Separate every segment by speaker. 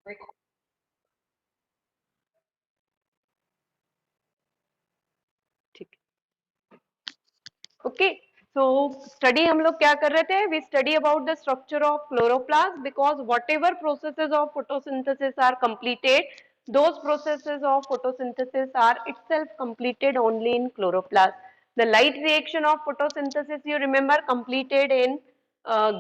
Speaker 1: ठीक है, okay. So study हम लोग क्या कर रहे थे, we study about the structure of chloroplast because whatever processes of photosynthesis are completed, those processes of photosynthesis are itself completed only in chloroplast. The light reaction of photosynthesis, you remember, completed in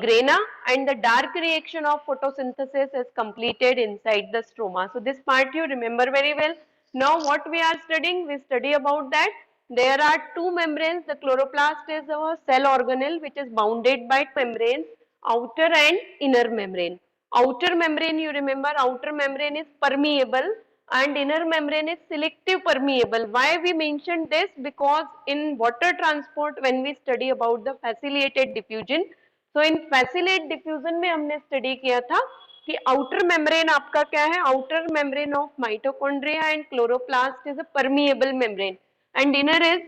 Speaker 1: grana, and the dark reaction of photosynthesis is completed inside the stroma. So this part you remember very well. Now what we are studying, we study about that there are two membranes. The chloroplast is a cell organelle which is bounded by membranes, outer and inner membrane. Outer membrane, you remember, outer membrane is permeable and inner membrane is selective permeable. Why we mentioned this? Because in water transport, when we study about the facilitated diffusion, so in facilitated diffusion में हमने study किया था कि outer membrane आपका क्या है, outer membrane of mitochondria and chloroplast is a permeable membrane and inner is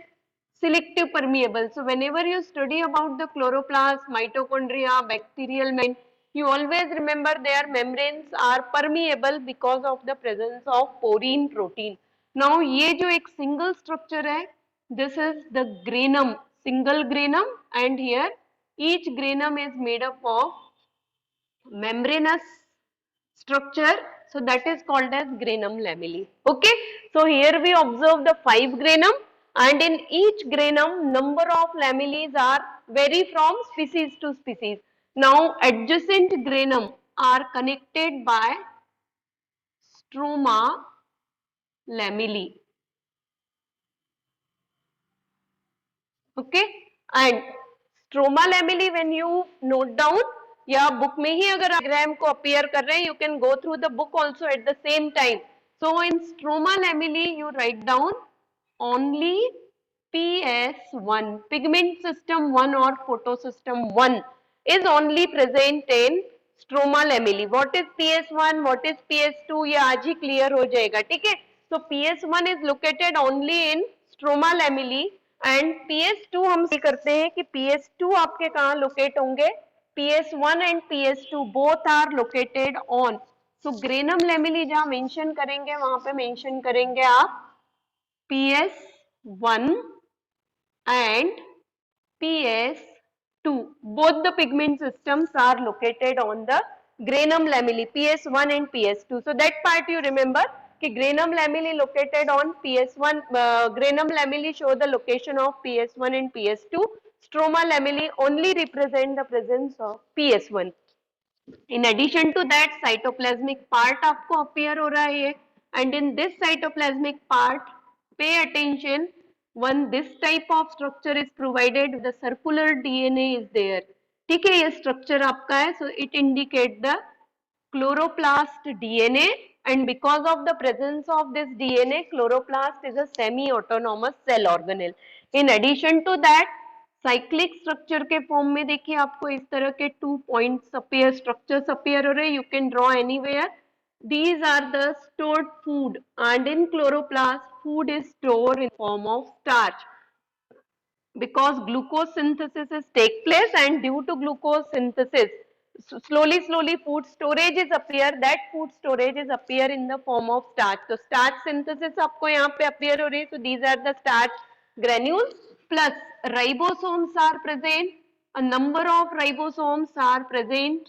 Speaker 1: selective permeable. So whenever you study about the chloroplast, mitochondria, bacterial membrane, you always remember their membranes are permeable because of the presence of porine protein. Now ये जो एक single structure है, this is the granum, single granum, and here each granum is made up of membranous structure, so that is called as granum lamellae. Okay, so here we observe the 5 granum, and in each granum number of lamellae are vary from species to species. Now adjacent granum are connected by stroma lamellae. Okay, and stroma lamellae, when you note down या book में ही अगर diagram को appear कर रहे हैं, you can go through the book also at the same time. So in stroma lamellae you write down only PS1, pigment system 1 or photosystem 1 is only present in stroma lamellae. What is PS1, what is PS2, ये आज ही clear हो जाएगा, ठीक है. So PS1 is located only in stroma lamellae and PS2 हम see करते हैं कि PS2 आपके कहाँ locate होंगे, PS1 and PS2 both are located on, so granum lamellae जहाँ mention करेंगे वहाँ पे mention करेंगे आप PS1 and PS2. Both the pigment systems are located on the granum lamellae, PS1 and PS2. So that part you remember कि granum lamellae located on PS1, granum lamellae show the location of PS1 and PS2. Stroma lamellae only represent the presence of PS1. In addition to that, cytoplasmic part आपको appear हो रहा है, and in this cytoplasmic part, pay attention. One this type of structure is provided. The circular DNA is there. ठीक है, ये structure आपका है, so it indicate the chloroplast DNA, and because of the presence of this DNA, chloroplast is a semi-autonomous cell organelle. In addition to that, cyclic structure के form में देखिए आपको इस तरह के 2 पॉइंट्स अपीयर, स्ट्रक्चर्स अपीयर हो रहे हैं. You can draw anywhere. These are the stored food, and in chloroplast food is stored in form of starch because glucose synthesis is take place, and due to glucose synthesis slowly food storage is appear, that food storage is appear in the form of starch. So starch synthesis आपको यहाँ पे appear हो रही है. So these are the starch granules, plus ribosomes are present, a number of ribosomes are present,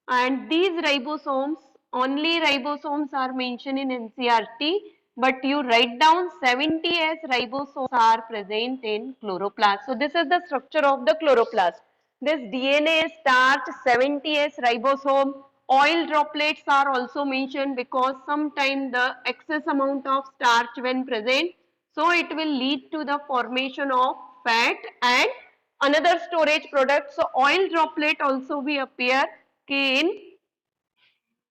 Speaker 1: and these ribosomes, only ribosomes are mentioned in NCERT, but you write down 70S ribosomes are present in chloroplast. So this is the structure of the chloroplast. This DNA starch, 70S ribosome, oil droplets are also mentioned because sometimes the excess amount of starch when present, so it will lead to the formation of fat and another storage product. So oil droplet also will appear in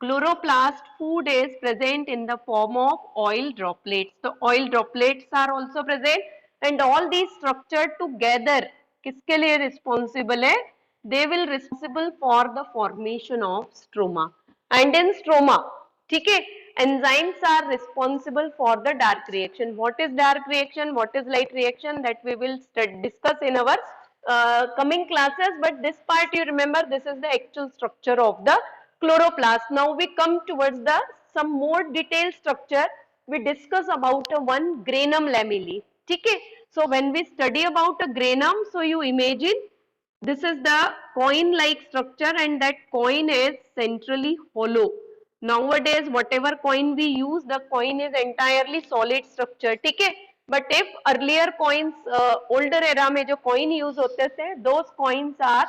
Speaker 1: chloroplast. Food is present in the form of oil droplets. So oil droplets are also present, and all these structured together किसके लिए responsible है? They will responsible for the formation of stroma. And in stroma, ठीक है, enzymes are responsible for the dark reaction. What is dark reaction? What is light reaction? That we will discuss in our coming classes. But this part you remember, this is the actual structure of the chloroplast. Now we come towards the some more detailed structure. We discuss about one granum lamella. ठीक है? So when we study about a granum, so you imagine this is the coin-like structure, and that coin is centrally hollow. Nowadays, whatever coin we use, the coin is entirely solid structure. ठीक है? But if earlier coins, older era में जो coin use होते थे, those coins are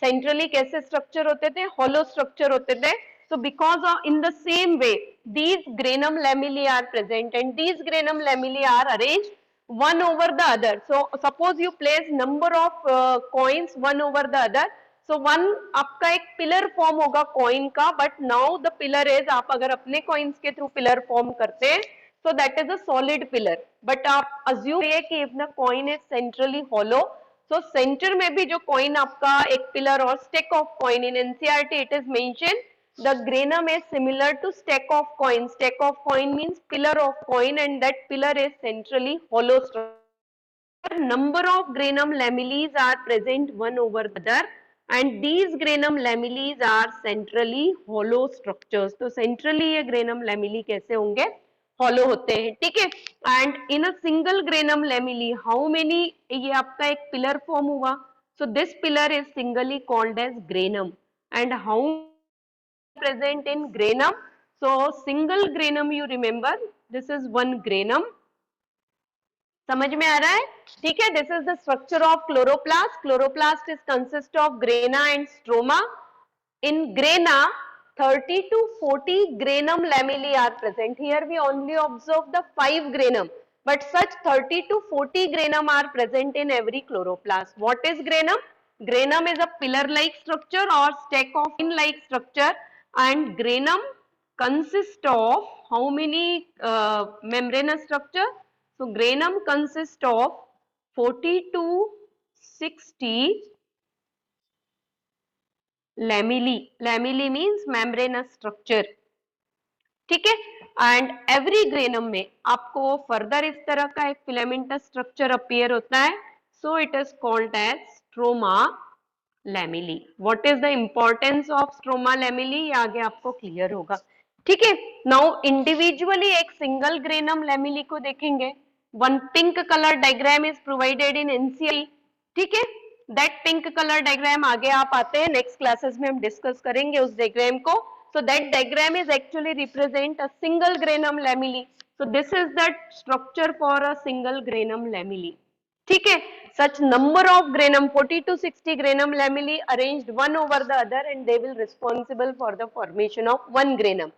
Speaker 1: centrally कैसे structure होते थे? Hollow structure होते थे. So because of in the same way, these granum lamellae are present, and these granum lamellae are arranged one over the other. So suppose you place number of coins one over the other. So one आपका एक pillar form होगा coin का, but now the pillar is, आप अगर अपने coins के through pillar form करते हैं, so that is a solid pillar. But आप assume ये कि if the coin is centrally hollow, so center में भी जो coin आपका एक pillar और stack of coin, in NCERT it is mentioned the granum is similar to stack of coin. Stack of coin means pillar of coin, and that pillar is centrally hollow structure. Number of granum lamellae are present one over the other, and these granum lamellae are centrally hollow structures. तो centrally ये granum lamellae कैसे होंगे? Hollow होते हैं, ठीक है? And in a single granum lamellae, how many? ये आपका एक pillar form हुआ. So this pillar is singly called as granum. And how present in granum? So single granum, you remember, this is one granum. समझ में आ रहा है? ठीक है? This is the structure of chloroplast. Chloroplast is consist of grana and stroma. In grana, 30 to 40 granum lamellae are present. Here we only observe the 5 granum, but such 30 to 40 granum are present in every chloroplast. What is granum? Granum is a pillar-like structure or stack of pin-like structure, and granum consists of how many membranous structure? So granum consists of 40 to 60 lamellae. Lamellae means membranous structure. ठीक है? And every granum में आपको further इस तरह का एक filamentous structure appear होता है. So it is called as stroma lamellae. What is the importance of stroma lamellae, ये आगे आपको क्लियर होगा. ठीक है? नाउ इंडिविजुअली एक सिंगल ग्रेनम लैमेली को देखेंगे. One pink colour diagram is provided in NCL. ठीक है? दैट पिंक कलर डायग्राम आगे आप आते हैं नेक्स्ट क्लासेस में हम डिस्कस करेंगे उस डायग्राम को. So that diagram is actually represent a single granum lamellae. So this is the structure for a single granum lamellae. ठीक है? Such number of granum 40 to 60 granum lamellae arranged one over the other, and they will responsible for the formation of one granum.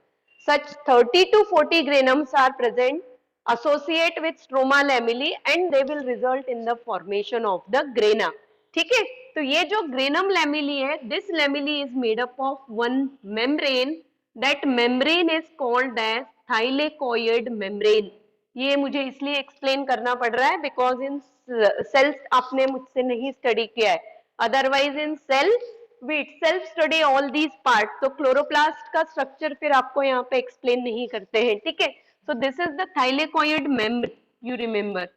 Speaker 1: Such 30 to 40 granums are present associate with stroma lamellae, and they will result in the formation of the grana. ठीक है? तो ये जो granum lamellae है, this lamellae is made up of one membrane. That membrane is called as thylakoid membrane. ये मुझे इसलिए explain करना पड़ रहा है बिकॉज इन सेल्स आपने मुझसे नहीं स्टडी किया है. Otherwise in cell we itself study all these part. तो क्लोरोप्लास्ट का स्ट्रक्चर फिर आपको यहाँ पे एक्सप्लेन नहीं करते हैं. ठीक है? So this is the thylakoid membrane, you remember.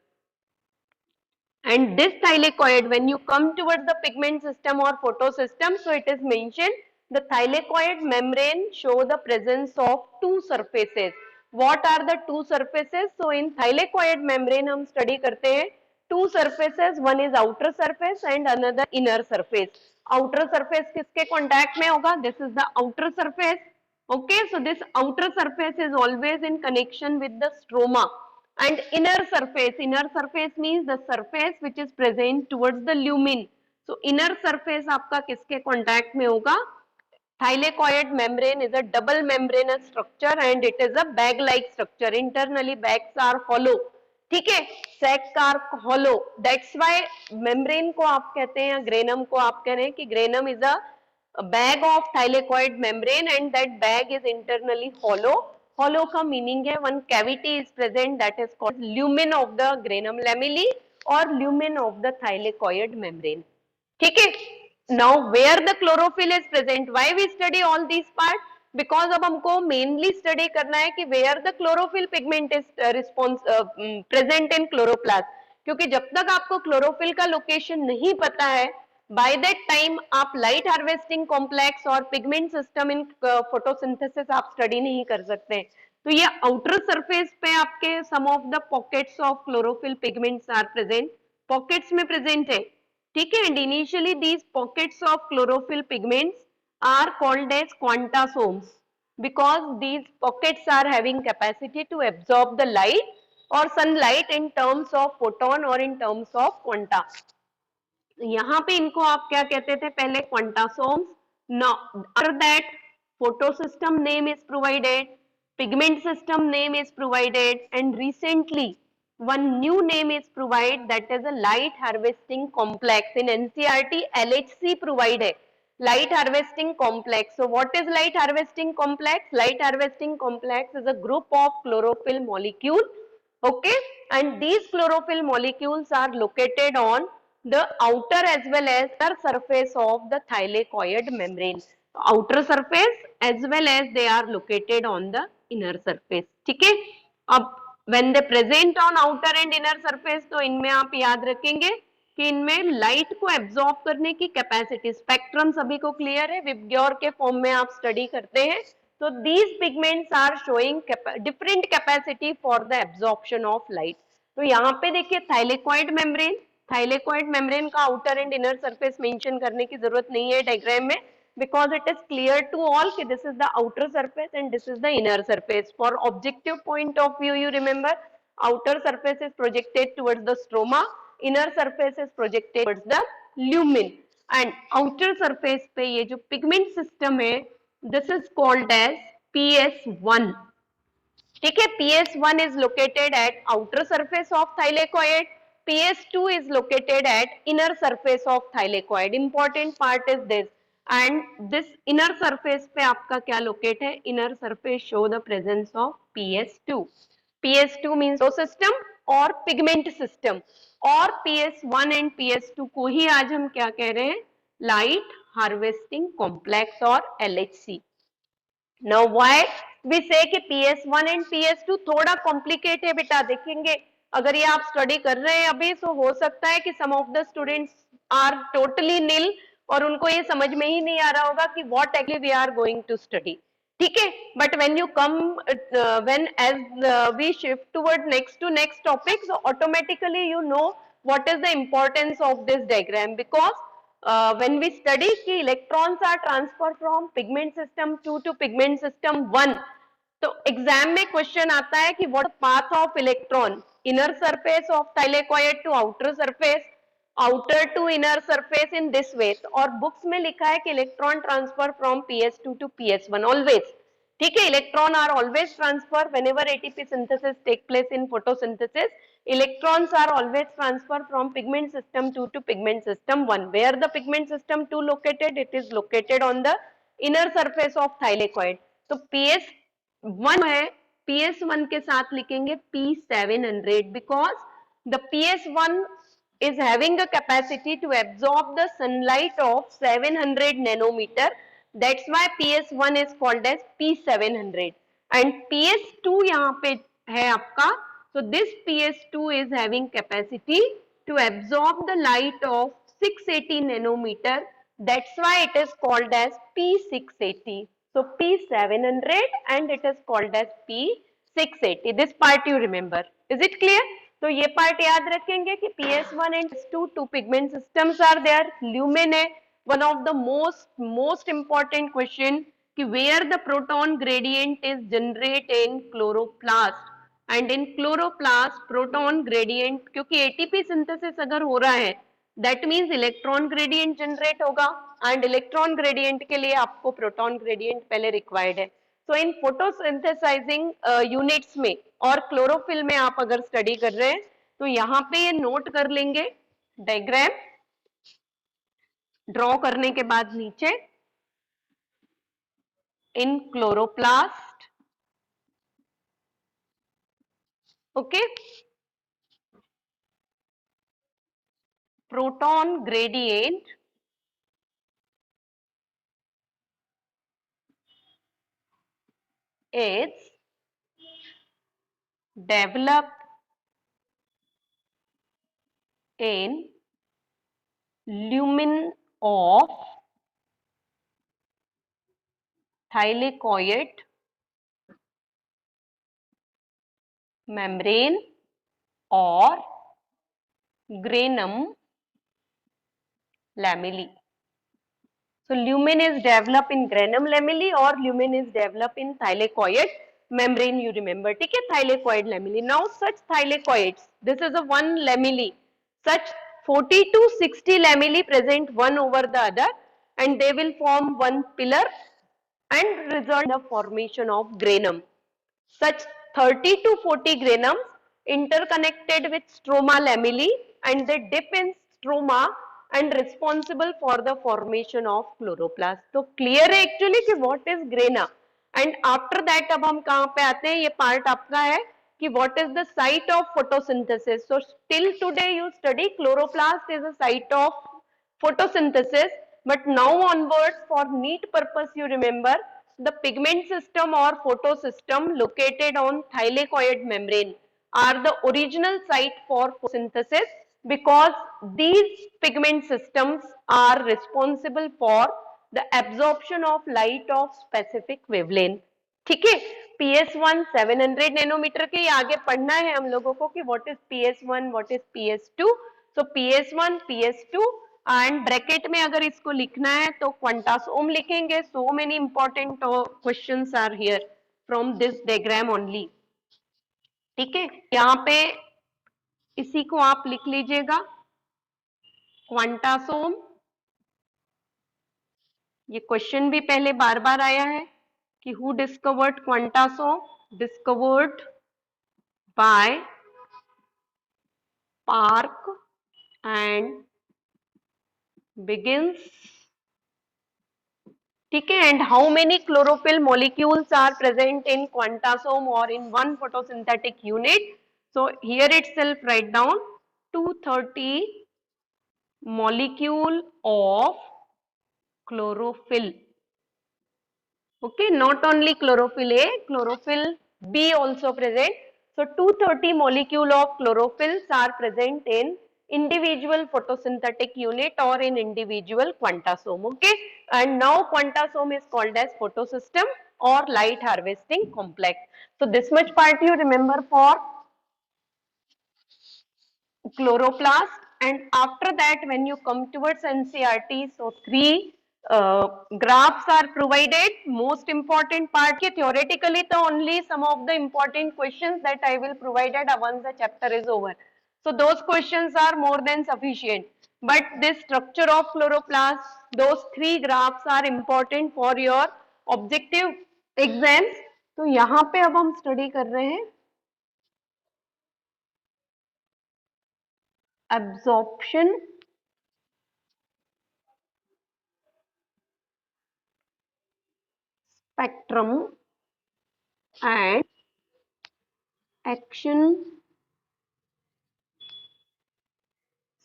Speaker 1: And this thylakoid, when you come towards the pigment system or photosystem, so it is mentioned the thylakoid membrane show the presence of two surfaces. What are the two surfaces? So in thylakoid membrane हम study करते हैं two surfaces, one is outer surface and another inner surface. Outer surface किसके contact में होगा? This is the outer surface. Okay, so this outer surface is always in connection with the stroma. And inner surface means the surface which is present towards the lumen. So inner surface आपका किसके contact में होगा? Thylakoid membrane is a double membranous structure and it is a bag like structure. Internally bags are hollow. ठीक है? sacs are hollow. That's why membrane को आप कहते हैं या granum को आप कह रहे हैं कि granum is a bag of thylakoid membrane and that bag is internally hollow. Hollow का मीनिंग है one cavity is present, that is called lumen of the granum lamellae और lumen of the thylakoid membrane. ठीक है? Now where the chlorophyll is present, why we study all these part? Because अब हमको mainly study करना है कि where the chlorophyll pigment is present in chloroplast. क्योंकि जब तक आपको क्लोरोफिल का लोकेशन नहीं पता है बाय दैट टाइम आप लाइट हार्वेस्टिंग कॉम्प्लेक्स और पिगमेंट सिस्टम इन फोटोसिंथेसिस आप स्टडी नहीं कर सकते। तो ये आउटर सरफेस पे आपके some of the pockets of chlorophyll pigments are present, pockets में प्रेजेंट है, ठीक है। And initially these pockets of chlorophyll pigments are called as quantasomes because these pockets are having capacity to absorb the light or sunlight in terms of photon or in terms of quanta। यहाँ पे इनको आप क्या कहते थे पहले, quantasomes. Now after that photosystem name is provided, pigment system name is provided, and recently one new name is provided, that is a light harvesting complex। in NCERT LHC provide है light harvesting complex। so what is light harvesting complex? Light harvesting complex is a group of chlorophyll molecule, okay, and these chlorophyll molecules are located on the outer as well as inner surface of the thylakoid membrane। outer surface as well as they are located on the inner surface, ठीक है। अब when they present on outer and inner surface, तो इनमें आप याद रखेंगे कि इनमें लाइट को एब्जॉर्ब करने की कैपेसिटी, स्पेक्ट्रम सभी को क्लियर है, विबग्योर के फॉर्म में आप स्टडी करते हैं। तो these pigments are showing different capacity for the absorption of light। तो यहाँ पे देखिए थाइलेकोइड मेम्ब्रेन, थाइलेकोइड मेम्ब्रेन का outer and inner surface mention करने की जरूरत नहीं है डायग्राम में, because it is clear to all कि this is the outer surface and this is the inner surface। for objective point of view you remember outer surface is projected towards the stroma, inner surface is projected towards the lumen, and outer surface पे ये जो pigment system है this is called as PS1, ठीक है। PS1 is located at outer surface of thylakoid, PS2 is located at inner surface of thylakoid। important part is this, and this inner surface पे आपका क्या locate है, inner surface show the presence of PS2। PS2 means system और pigment system, और PS1 and PS2 को ही आज हम क्या कह रहे हैं, light harvesting complex और LHC। Now why we say कि PS1 and PS2 थोड़ा कॉम्प्लिकेट है बेटा, देखेंगे अगर ये आप स्टडी कर रहे हैं अभी तो हो सकता है कि some of the students are totally nil और उनको ये समझ में ही नहीं आ रहा होगा कि what actually we are going to study, ठीक है। But when you come when as we shift toward next to next topic, so automatically you know what is the importance of this diagram, because when we study कि electrons are transferred from pigment system 2 to pigment system 1, तो exam में question आता है कि what path of electron, inner surface of thylakoid to outer surface, outer to inner surface in this way. और books में लिखा है कि electron transfer from PS2 to PS1 always, ठीक है। Electron are always transfer whenever ATP synthesis take place in photosynthesis, electrons are always transferred from pigment system 2 to pigment system 1। where the pigment system 2 located, it is located on the inner surface of thylakoid। तो PS1 है, PS1 के साथ लिखेंगे P700 because the PS1 is having a capacity to absorb the sunlight of 700 nanometer, that's why PS1 is called as P700। and PS2 यहाँ पे है आपका, so this PS2 is having capacity to absorb the light of 680 nanometer, that's why it is called as P680। so P700 and it is called as P680, this part you remember, is it clear? तो ये part याद रखेंगे कि PS1 and PS2 two pigment systems are there, lumen है। one of the most important question कि where the proton gradient is generate in chloroplast, and in chloroplast proton gradient, क्योंकि ATP synthesis अगर हो रहा है that means electron gradient generate होगा, and electron gradient के लिए आपको proton gradient पहले required है। so in photosynthesizing units में और क्लोरोफिल में आप अगर स्टडी कर रहे हैं तो यहाँ पे ये नोट कर लेंगे, डायग्राम ड्रॉ करने के बाद नीचे इन chloroplast, okay, proton gradient is developed in lumen of thylakoid membrane or granum lamellae. So lumen is developed in granum lamellae or lumen is developed in thylakoid membrane. You remember, ठीक है? Thylakoid lamellae. Now such thylakoids, this is a one lamellae. Such 40 to 60 lamellae present one over the other, and they will form one pillar and result in the formation of granum. Such 30 to 40 granums interconnected with stroma lamellae, and they dip in stroma and responsible for the formation of chloroplast. तो clear है actually कि what is grana, and after that अब हम कहाँ पे आते हैं, ये part आपका है कि what is the site of photosynthesis. So till today you study chloroplast is a site of photosynthesis, but now onwards for neat purpose you remember the pigment system or photosystem located on thylakoid membrane are the original site for photosynthesis, because these pigment systems are responsible for the absorption of light of specific wavelength. ठीक है? PS1 700 nanometer के ये आगे पढ़ना है हम लोगों को कि what is PS1, what is PS2. So PS1, PS2 and bracket में अगर इसको लिखना है तो क्वांटासोम लिखेंगे. So many important questions are here from this diagram only. ठीक है? यहाँ पे इसी को आप लिख लीजिएगा, क्वांटासोम. ये क्वेश्चन भी पहले बार बार आया है कि who discovered quantasome. Discovered by Park and begins. ठीक है? And how many chlorophyll molecules are present in quantasome और in one photosynthetic unit. So here itself write down 230 molecule of chlorophyll. Okay, not only chlorophyll A, chlorophyll B also present. So 230 molecule of chlorophylls are present in individual photosynthetic unit or in individual quantasome. Okay, and now quantasome is called as photosystem or light harvesting complex. So this much part you remember for chloroplast, and after that when you come towards NCERT, so three graphs are provided. Most important part ke theoretically the only some of the important questions that I will provide once the chapter is over. So those questions are more than sufficient, but this structure of chloroplast, those three graphs are important for your objective exams. तो यहाँ पे अब हम study कर रहे हैं absorption spectrum and action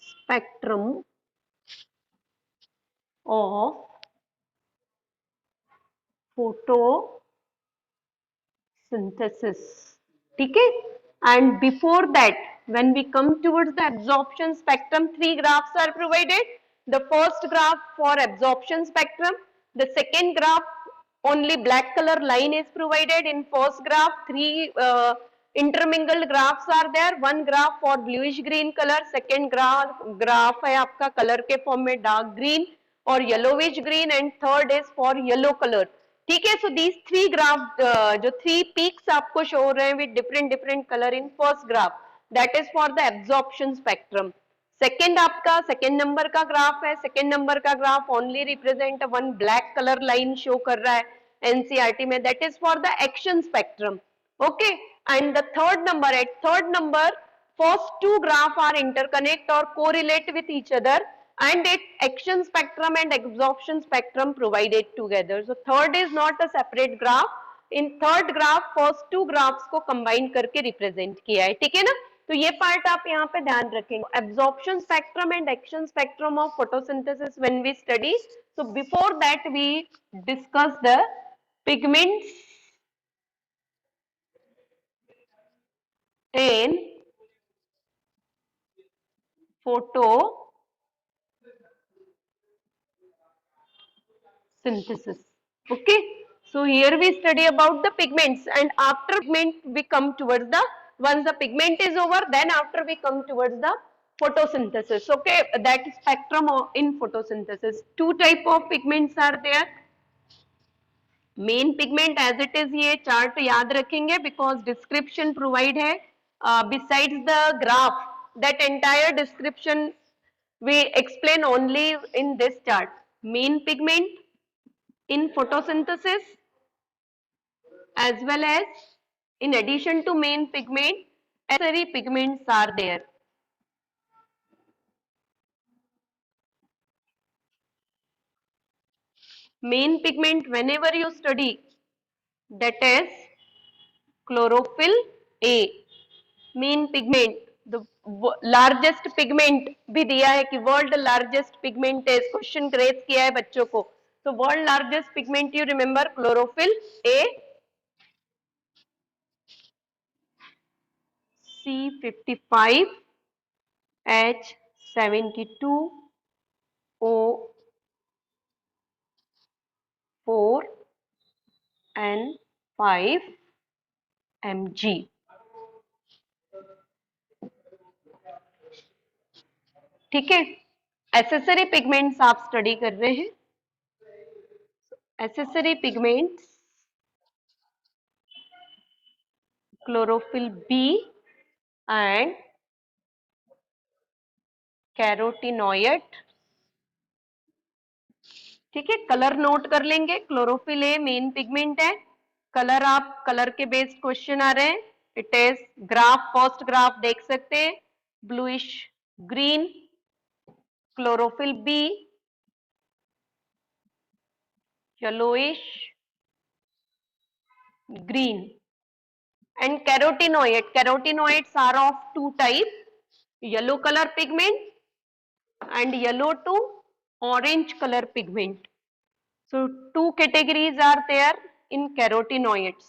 Speaker 1: spectrum of photosynthesis. ठीक है? And before that, when we come towards the absorption spectrum, three graphs are provided. The first graph for absorption spectrum, the second graph only black color line is provided. In first graph, three intermingled graphs are there. One graph for bluish green color, second graph है आपका color के form में dark green और yellowish green, and third is for yellow color. ठीक है? So these three graph जो three peaks आपको show हो रहे हैं with different different colour in first graph, that is for the absorption spectrum. Second आपका second number का graph है. सेकेंड नंबर का graph only represent one black colour line show कर रहा है एनसीईआरटी में, that is for the action spectrum. Okay, and the third number, at third number first two graph are interconnect or correlate with each other, and its action spectrum and absorption spectrum provided together. So third is not a separate graph. In third graph first two graphs को combine करके represent किया है. ठीक है ना? तो ये part आप यहाँ पे ध्यान रखेंगे. Absorption spectrum and action spectrum of photosynthesis when we study. So before that we discuss the pigments in photosynthesis. synthesis. Okay, so here we study about the pigments, and after pigment we come towards the, once the pigment is over, then after we come towards the photosynthesis. Okay, that spectrum in photosynthesis. Two type of pigments are there. Main pigment as it is, ये chart याद रखेंगे because description provide है besides the graph, that entire description we explain only in this chart. Main pigment in photosynthesis, as well as in addition to main pigment, accessory pigments are there. Main pigment whenever you study, that is chlorophyll A. Main pigment, the largest pigment भी दिया है कि world largest pigment है, question grace किया है बच्चों को, तो world largest pigment you remember chlorophyll A, C55, H72, O4 and 5 Mg. ठीक है, एसेसरी पिगमेंट्स आप स्टडी कर रहे हैं. Accessory pigments, chlorophyll B and carotenoid. ठीक है, कलर नोट कर लेंगे. क्लोरोफिल ए मेन पिगमेंट है. कलर, आप कलर के बेस्ड क्वेश्चन आ रहे हैं. It is graph, first graph देख सकते हैं, bluish green. Chlorophyll B yellowish green. And carotenoids are of two types, yellow color pigment and yellow to orange color pigment. So two categories are there in carotenoids.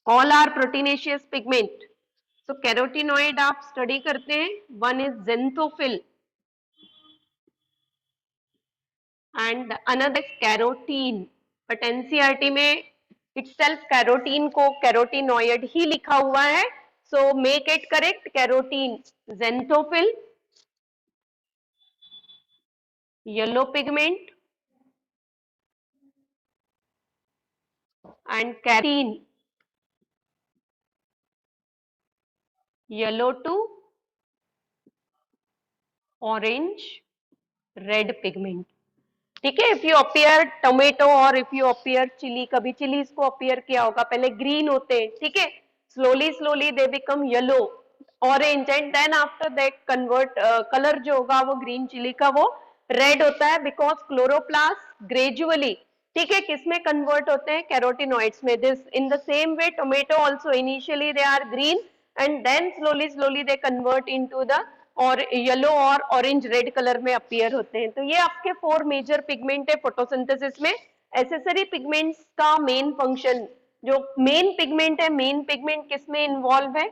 Speaker 1: All are proteinaceous pigment. So carotenoid आप study करते हैं. One is xanthophyll and another is carotene. But NCERT में itself carotene को carotenoid ही लिखा हुआ है. So make it correct, carotene, xanthophyll, yellow pigment, and carotene, yellow to orange red pigment. ठीक है, इफ यू अपियर टोमेटो और if you appear chilli, कभी chillies को अपियर किया होगा, पहले ग्रीन होते हैं. ठीक है, slowly slowly they become yellow, orange, and then after that convert, colour जो होगा वो ग्रीन चिली का वो रेड होता है, बिकॉज क्लोरोप्लास्ट ग्रेजुअली, ठीक है, किसमें कन्वर्ट होते हैं, कैरोटिनॉइड्स में. This in the same way tomato also initially they are green and then slowly slowly they convert into the और येलो और ऑरेंज रेड कलर में अपीयर होते हैं. तो ये आपके 4 मेजर पिगमेंट है फोटोसिंथेसिस में. एसेसरी पिगमेंट्स का मेन फंक्शन, जो मेन पिगमेंट है, मेन पिगमेंट किसमें इन्वॉल्व है,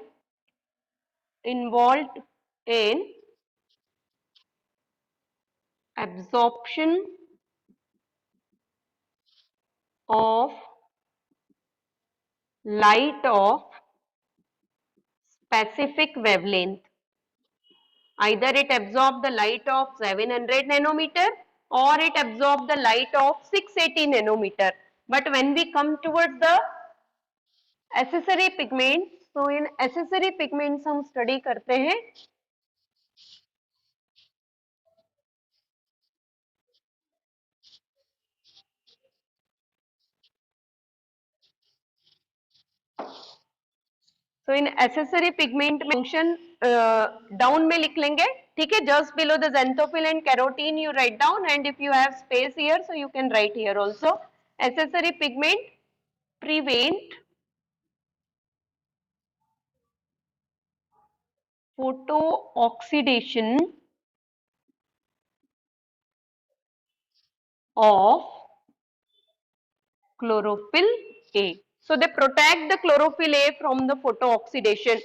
Speaker 1: involve in absorption of light of specific wavelength. Either it absorbs the light of 700 nanometer or it absorbs the light of 680 nanometer. But when we come towards the accessory pigments, so in accessory pigments हम study करते हैं तो इन accessory pigment में function down में लिख लेंगे. ठीक है, just below the xanthophyll and carotene you write down, and if you have space here so you can write here also. Accessory pigment prevent photo oxidation of chlorophyll A. So they protect the chlorophyll A from the photo oxidation.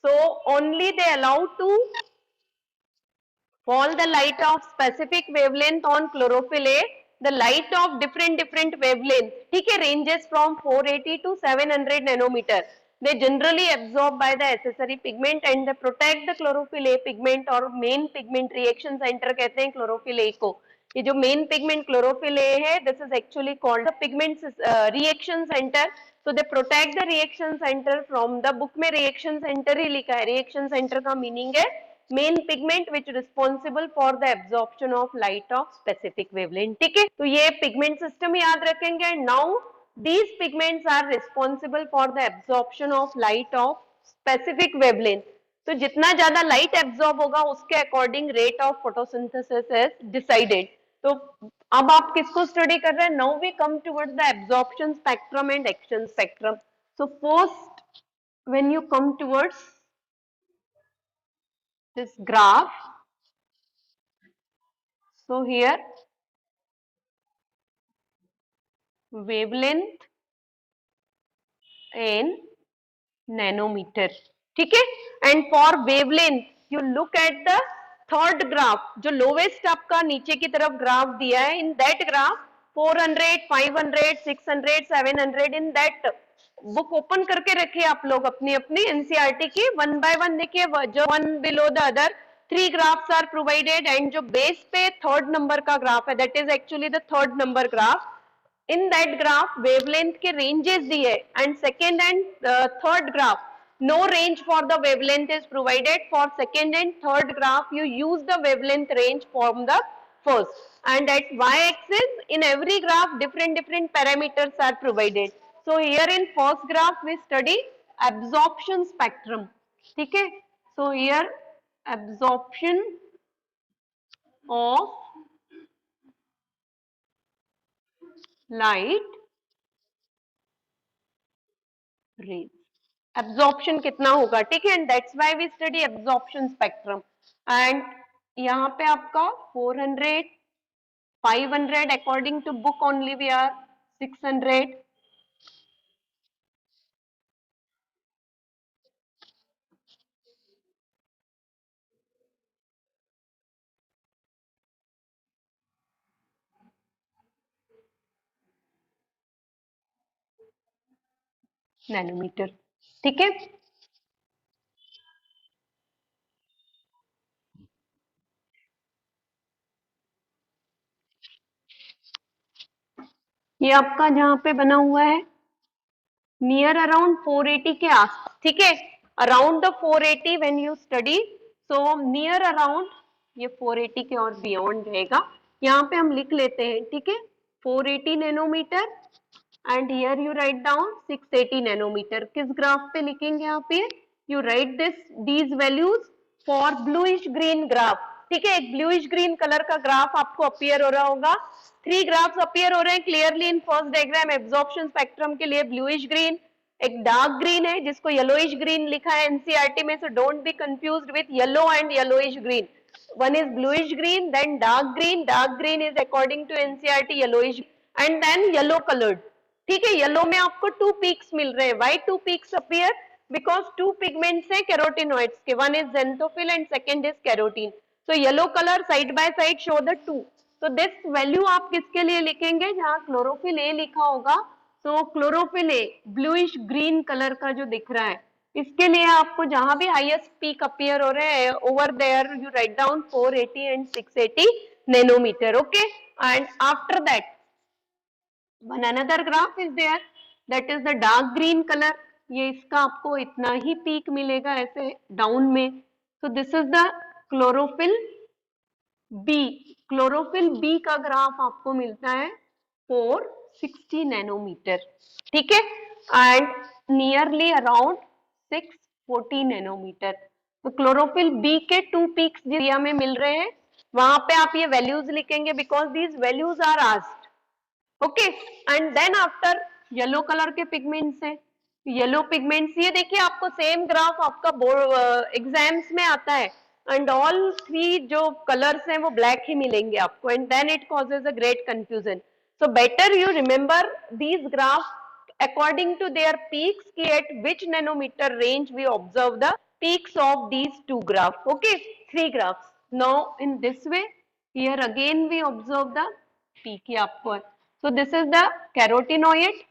Speaker 1: So only they allow to fall the light of specific wavelength on chlorophyll A, the light of different wavelengths, ठीक है, ranges from 480 to 700 nanometer. They generally absorb by the accessory pigment and they protect the chlorophyll A pigment और main pigment reaction center कहते हैं chlorophyll A को. ये जो main pigment chlorophyll A है, this is actually called the pigment reaction center. So they protect the reaction center from the book में reaction center ही लिखा है. reaction center का meaning है main pigment which responsible for the absorption of light of specific wavelength. ठीक है, तो ये pigment system याद रखेंगे. And now these pigments are responsible for the absorption of light of specific wavelength. तो जितना ज्यादा लाइट एब्जॉर्ब होगा उसके according rate of photosynthesis is decided. तो अब आप किसको स्टडी कर रहे हैं? Now we come towards the absorption spectrum and action spectrum. So first when you come towards this graph, so here wavelength in nanometer, ठीक है. And for wavelength you look at the third graph, जो lowest आपका नीचे की तरफ graph दिया है. In that graph 400, 500, 600, 700, in that book open करके रखिए आप लोग अपनी अपनी एनसीईआरटी की. वन बाय वन देखिए, जो one below the other 3 graphs are provided. And जो बेस पे थर्ड नंबर का ग्राफ है, that is actually the third number graph. In that graph wavelength के रेंजेस दिए. And second and third graph no range for the wavelength is provided. For second and third graph you use the wavelength range from the first. And at y-axis in every graph different parameters are provided. So here in first graph we study absorption spectrum, ठीक है. So here absorption of light rays, absorption कितना होगा, ठीक है. And that's why we study absorption spectrum. And यहाँ पे आपका 400, 500 according to book only we are 600. Nanometer, ठीक है. ये आपका जहां पे बना हुआ है नियर अराउंड 480 के आसपास, ठीक है. Around the 480 when you study, so near around ये 480 के और बियॉन्ड रहेगा. यहाँ पे हम लिख लेते हैं, ठीक है, 480 nanometer. And here you write down 680 nanometer. किस ग्राफ पे लिखेंगे आप? ये you write these values for bluish green graph, ठीक है. एक ब्लूइश ग्रीन कलर का ग्राफ आपको अपीयर हो रहा होगा. 3 ग्राफ्स अपीयर हो रहे हैं clearly in first diagram. Absorption spectrum के लिए ब्लूइश ग्रीन, एक डार्क ग्रीन है जिसको येलोइश ग्रीन लिखा है एनसीईआरटी में. So don't be confused with yellow and yellowish green. one is bluish green, then dark green. Dark green is according to NCERT yellowish, and then yellow colored, ठीक है. Yellow में आपको 2 peaks मिल रहे हैं. Why 2 peaks appear? Because 2 pigments हैं carotenoids के. One is xanthophyll and second is carotene. So yellow colour side by side show the 2. तो दिस वैल्यू आप किसके लिए लिखेंगे? जहां क्लोरोफिल ए लिखा होगा, तो chlorophyll A bluish green colour का जो दिख रहा है, इसके लिए आपको जहां भी हाईएस्ट पीक अपीयर हो रहे हैं over there you write down 480 and 680 nanometer. Okay. And after that one another graph is there, that is the dark green color. ये इसका आपको इतना ही पीक मिलेगा ऐसे डाउन में. so this is the chlorophyll B. chlorophyll B का graph आपको मिलता है 460 नैनोमीटर, ठीक है. And nearly around 640 nanometer. तो क्लोरोफिल बी के 2 पीक्स एरिया में मिल रहे हैं. वहां पे आप ये वैल्यूज लिखेंगे because these values are asked. Okay. And then after yellow colour के पिगमेंट्स हैं. येलो पिगमेंट्स ये देखिए आपको सेम ग्राफ आपका एग्जाम्स में आता है. एंड ऑल 3 जो कलर्स हैं वो ब्लैक ही मिलेंगे आपको. And then it causes a great confusion. So better you remember these graph according to their peaks ki at which nanometer range we observe the peaks of these 2 graphs. Okay, 3 graphs. Now in this way here again we observe the peak ही आपको है। So this is the carotenoid.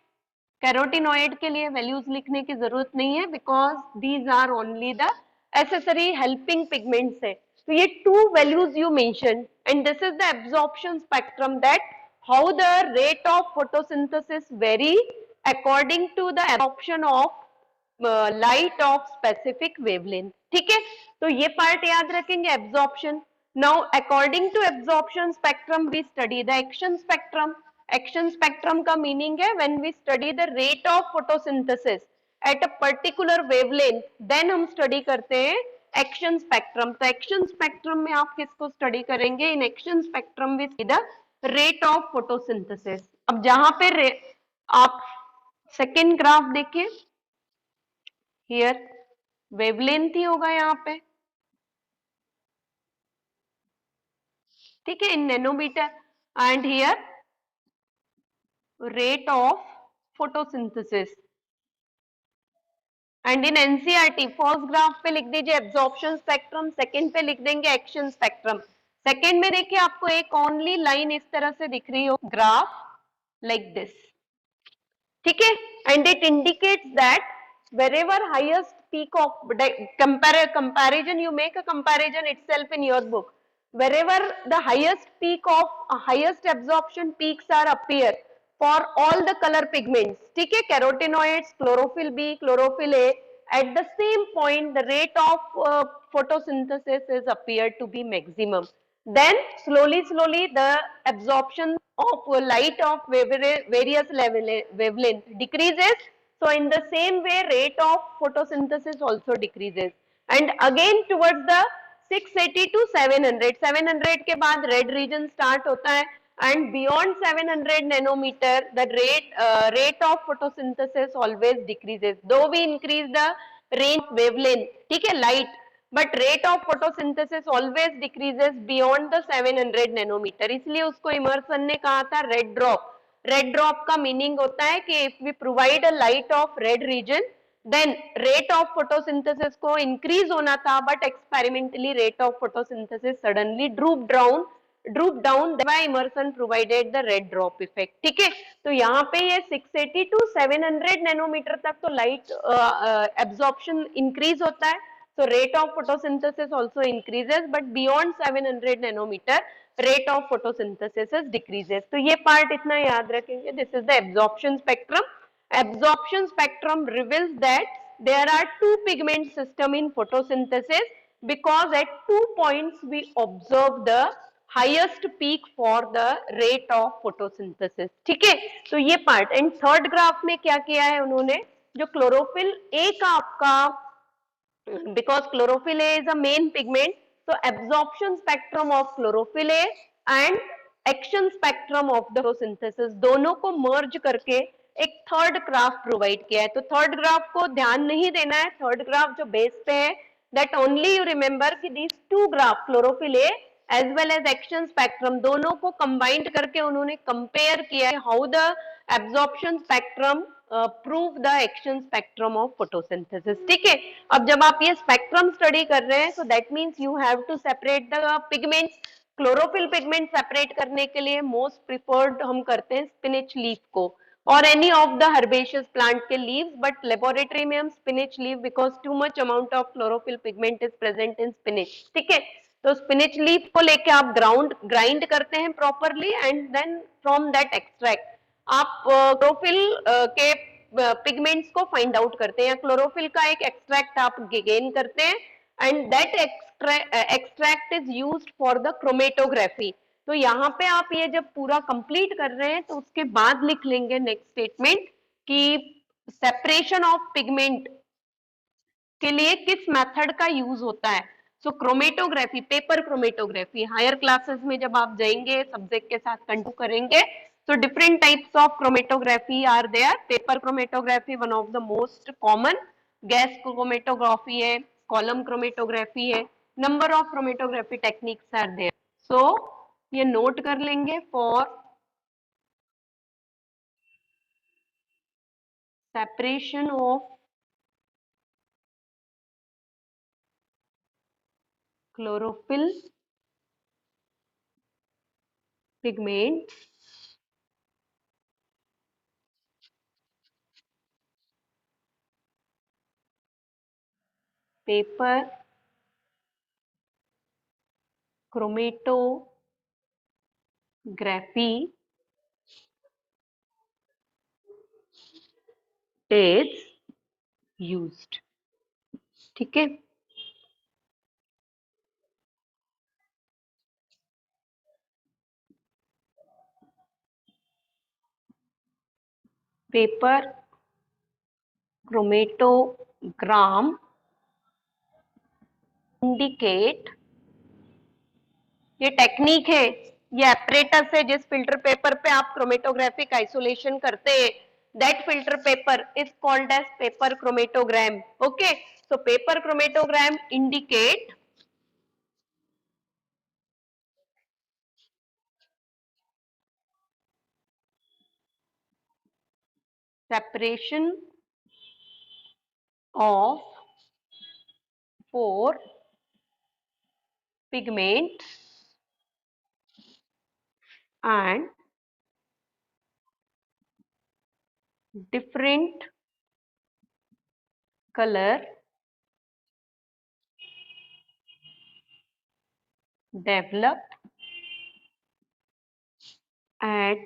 Speaker 1: Carotenoid के लिए values लिखने की जरूरत नहीं है because these are only the accessory helping pigments है। तो ये two values you mention and this is the absorption spectrum that how the rate of photosynthesis vary according to the absorption of light of specific wavelength. ठीक है, तो ये part याद रखेंगे absorption. Now according to absorption spectrum we study the action spectrum. Action spectrum का meaning है when we study the rate of photosynthesis at a particular wavelength then हम study करते हैं एक्शन स्पेक्ट्रम। तो एक्शन स्पेक्ट्रम में आप किसको study करेंगे? In action spectrum we see the rate of photosynthesis. अब जहां पे आप सेकेंड ग्राफ देखिए, हियर वेवलेंथ ही होगा यहाँ पे, ठीक है, in nanometre, and here rate of photosynthesis. And in NCERT first graph पे लिख दीजिए एब्जॉर्प्शन स्पेक्ट्रम, सेकंड पे लिख देंगे एक्शन स्पेक्ट्रम। सेकंड में देखिए आपको एक ओनली लाइन इस तरह से दिख रही हो, ग्राफ लाइक दिस, ठीक है, and it indicates that wherever highest peak of comparison, you make a comparison itself in your book, wherever the highest peak of highest absorption peaks are appear for all the color pigments, ठीक है, carotenoids, chlorophyll b, chlorophyll a, at the same point the rate of photosynthesis is appeared to be maximum. Then slowly the absorption of light of various wavelength decreases. So in the same way rate of photosynthesis also decreases. And again towards the 680 to 700, 700 के बाद red region start होता है, and beyond 700 nanometer the rate of photosynthesis always decreases, though we increase the range wavelength, ठीक है, light, but rate of photosynthesis always decreases beyond the 700 nanometer. इसलिए उसको immersion ने कहा था रेड ड्रॉप। रेड ड्रॉप का मीनिंग होता है कि if we provide a light of red region then rate of photosynthesis को इंक्रीज होना था, but experimentally rate of photosynthesis suddenly droop down by Emerson provided the red drop effect. ठीक है, तो यहाँ पे ये 680 टू 700 नैनोमीटर तक तो लाइट एब्जॉर्प्शन इंक्रीज होता है, so rate of photosynthesis also increases, but beyond 700 nanometer rate of photosynthesis is decreases. तो ये part इतना याद रखेंगे, this is the absorption spectrum. Absorption spectrum reveals that there are two pigment system in photosynthesis because at 2 points we observe the highest peak for the rate of photosynthesis. ठीक है, तो ये part and third graph में क्या किया है उन्होंने, जो chlorophyll A का आपका, because chlorophyll A is a main pigment, so absorption spectrum of chlorophyll A and action spectrum of the photosynthesis दोनों को merge करके एक थर्ड ग्राफ प्रोवाइड किया है। तो थर्ड ग्राफ को ध्यान नहीं देना है, थर्ड ग्राफ जो बेस पे है दैट ओनली यू रिमेंबर कि these two graph chlorophyll A as well as action spectrum दोनों को कंबाइंड करके उन्होंने कंपेयर किया है how the absorption spectrum prove the action spectrum of photosynthesis. ठीक है, अब जब आप ये स्पेक्ट्रम स्टडी कर रहे हैं, so that means you have to separate the pigments. Chlorophyll pigment separate करने के लिए मोस्ट प्रिफर्ड हम करते हैं स्पिनिच लीफ को और any of the herbaceous plant के लीव्स, बट लेबोरेटरी में हम spinach leave because too much amount of chlorophyll pigment is present in spinach. ठीक है, तो स्पिनिच लीफ को लेके आप ग्राइंड करते हैं properly and then from that extract आप क्लोरोफिल के पिगमेंट्स को फाइंड आउट करते हैं या क्लोरोफिल का एक एक्सट्रैक्ट आप गेन करते हैं and that extract is used for the chromatography. तो यहाँ पे आप ये जब पूरा कंप्लीट कर रहे हैं तो उसके बाद लिख लेंगे नेक्स्ट स्टेटमेंट कि सेपरेशन ऑफ पिगमेंट के लिए किस मेथड का यूज होता है। So chromatography, paper chromatography, higher classes में जब आप जाएंगे सब्जेक्ट के साथ कंटिन्यू करेंगे, so different types of chromatography are there. Paper chromatography one of the most common, gas chromatography है, column chromatography है, number of chromatography techniques are there. So ये नोट कर लेंगे for separation of chlorophyll pigment paper chromatography is used. ठीक है, paper chromatogram indicate, ये technique है, ये एपरेटस है जिस फिल्टर पेपर पे आप क्रोमेटोग्राफिक आइसोलेशन करते हैं, that filter paper is called as paper chromatogram. Okay, so paper chromatogram indicate separation of four pigments and different color developed at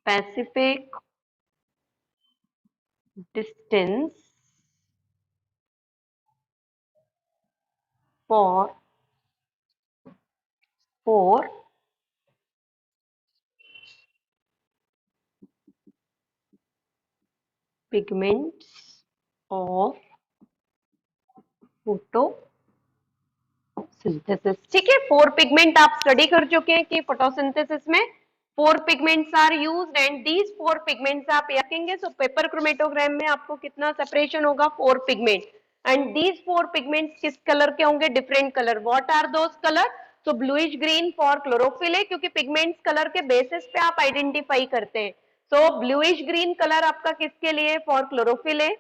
Speaker 1: specific distance for four pigments of photosynthesis. ठीक है, four pigment आप study कर चुके हैं कि photosynthesis में four pigments are used and these four pigments आप रखेंगे. सो पेपर क्रोमेटोग्राम में आपको कितना सेपरेशन होगा, four pigment, and these four pigments किस कलर के होंगे, different colour. What are those colour? So bluish green for chlorophyll है, क्योंकि पिगमेंट्स कलर के बेसिस पे आप आइडेंटिफाई करते हैं. सो ब्लूइश ग्रीन कलर आपका किसके लिए, फॉर क्लोरोफिल है,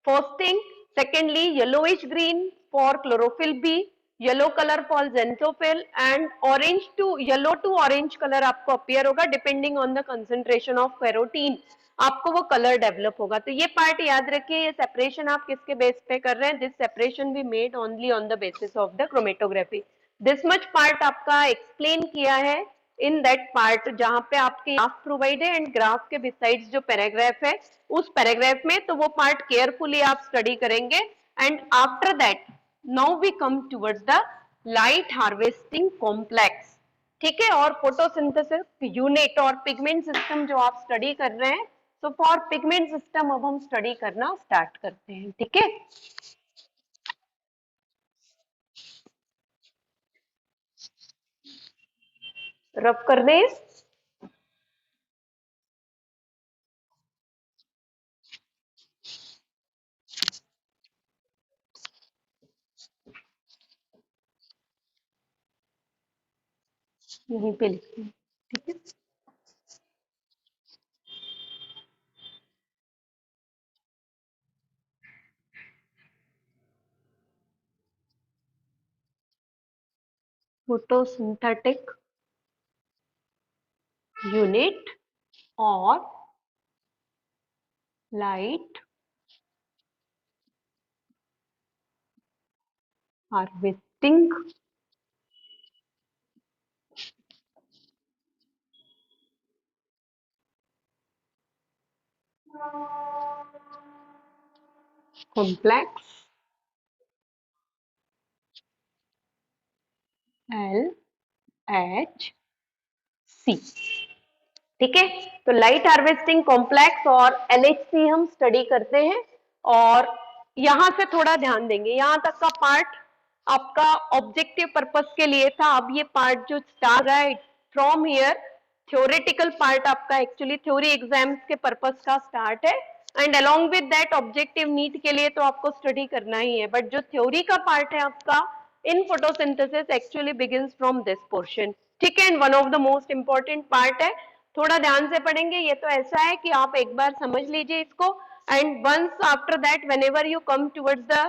Speaker 1: first thing. Secondly yellowish green for chlorophyll B, yellow colour for xanthophyll, and orange to yellow to orange colour आपको अपीयर होगा depending on the concentration of carotene, आपको वो colour develop होगा. तो ये पार्ट याद रखिए, ये सेपरेशन आप किसके बेस पे कर रहे हैं, this separation we made only on the basis of the chromatography. This much part आपका एक्सप्लेन किया है इन दैट पार्ट जहां पे आपके ग्राफ प्रोवाइड है, एंड ग्राफ के बिसाइड्स जो पैराग्राफ है उस पैराग्राफ में, तो वो पार्ट केयरफुली आप स्टडी करेंगे. And after that now we come towards the light harvesting complex. ठीक है, और फोटोसिंथेसिस यूनिट और पिगमेंट सिस्टम जो आप स्टडी कर रहे हैं, तो फॉर पिगमेंट सिस्टम अब हम स्टडी करना स्टार्ट करते हैं. ठीक है, रब कर दें. यहीं पे लिखते हैं. ठीक है, फोटोसिंथेटिक यूनिट और लाइट हार्वेस्टिंग कॉम्प्लेक्स LHC. ठीक है, तो लाइट हार्वेस्टिंग कॉम्प्लेक्स और LHC हम स्टडी करते हैं. और यहां से थोड़ा ध्यान देंगे, यहां तक का पार्ट आपका ऑब्जेक्टिव पर्पस के लिए था. अब ये पार्ट जो स्टार्ट रहा है फ्रॉम हियर, थ्योरेटिकल पार्ट आपका एक्चुअली थ्योरी एग्जाम्स के पर्पस का स्टार्ट है, and along with that objective need के लिए तो आपको स्टडी करना ही है. बट जो थ्योरी का पार्ट है आपका in photosynthesis actually begins from this portion. ठीक है, and one of the most important part है, थोड़ा ध्यान से पढ़ेंगे. ये तो ऐसा है कि आप एक बार समझ लीजिए इसको, and once after that whenever you come towards the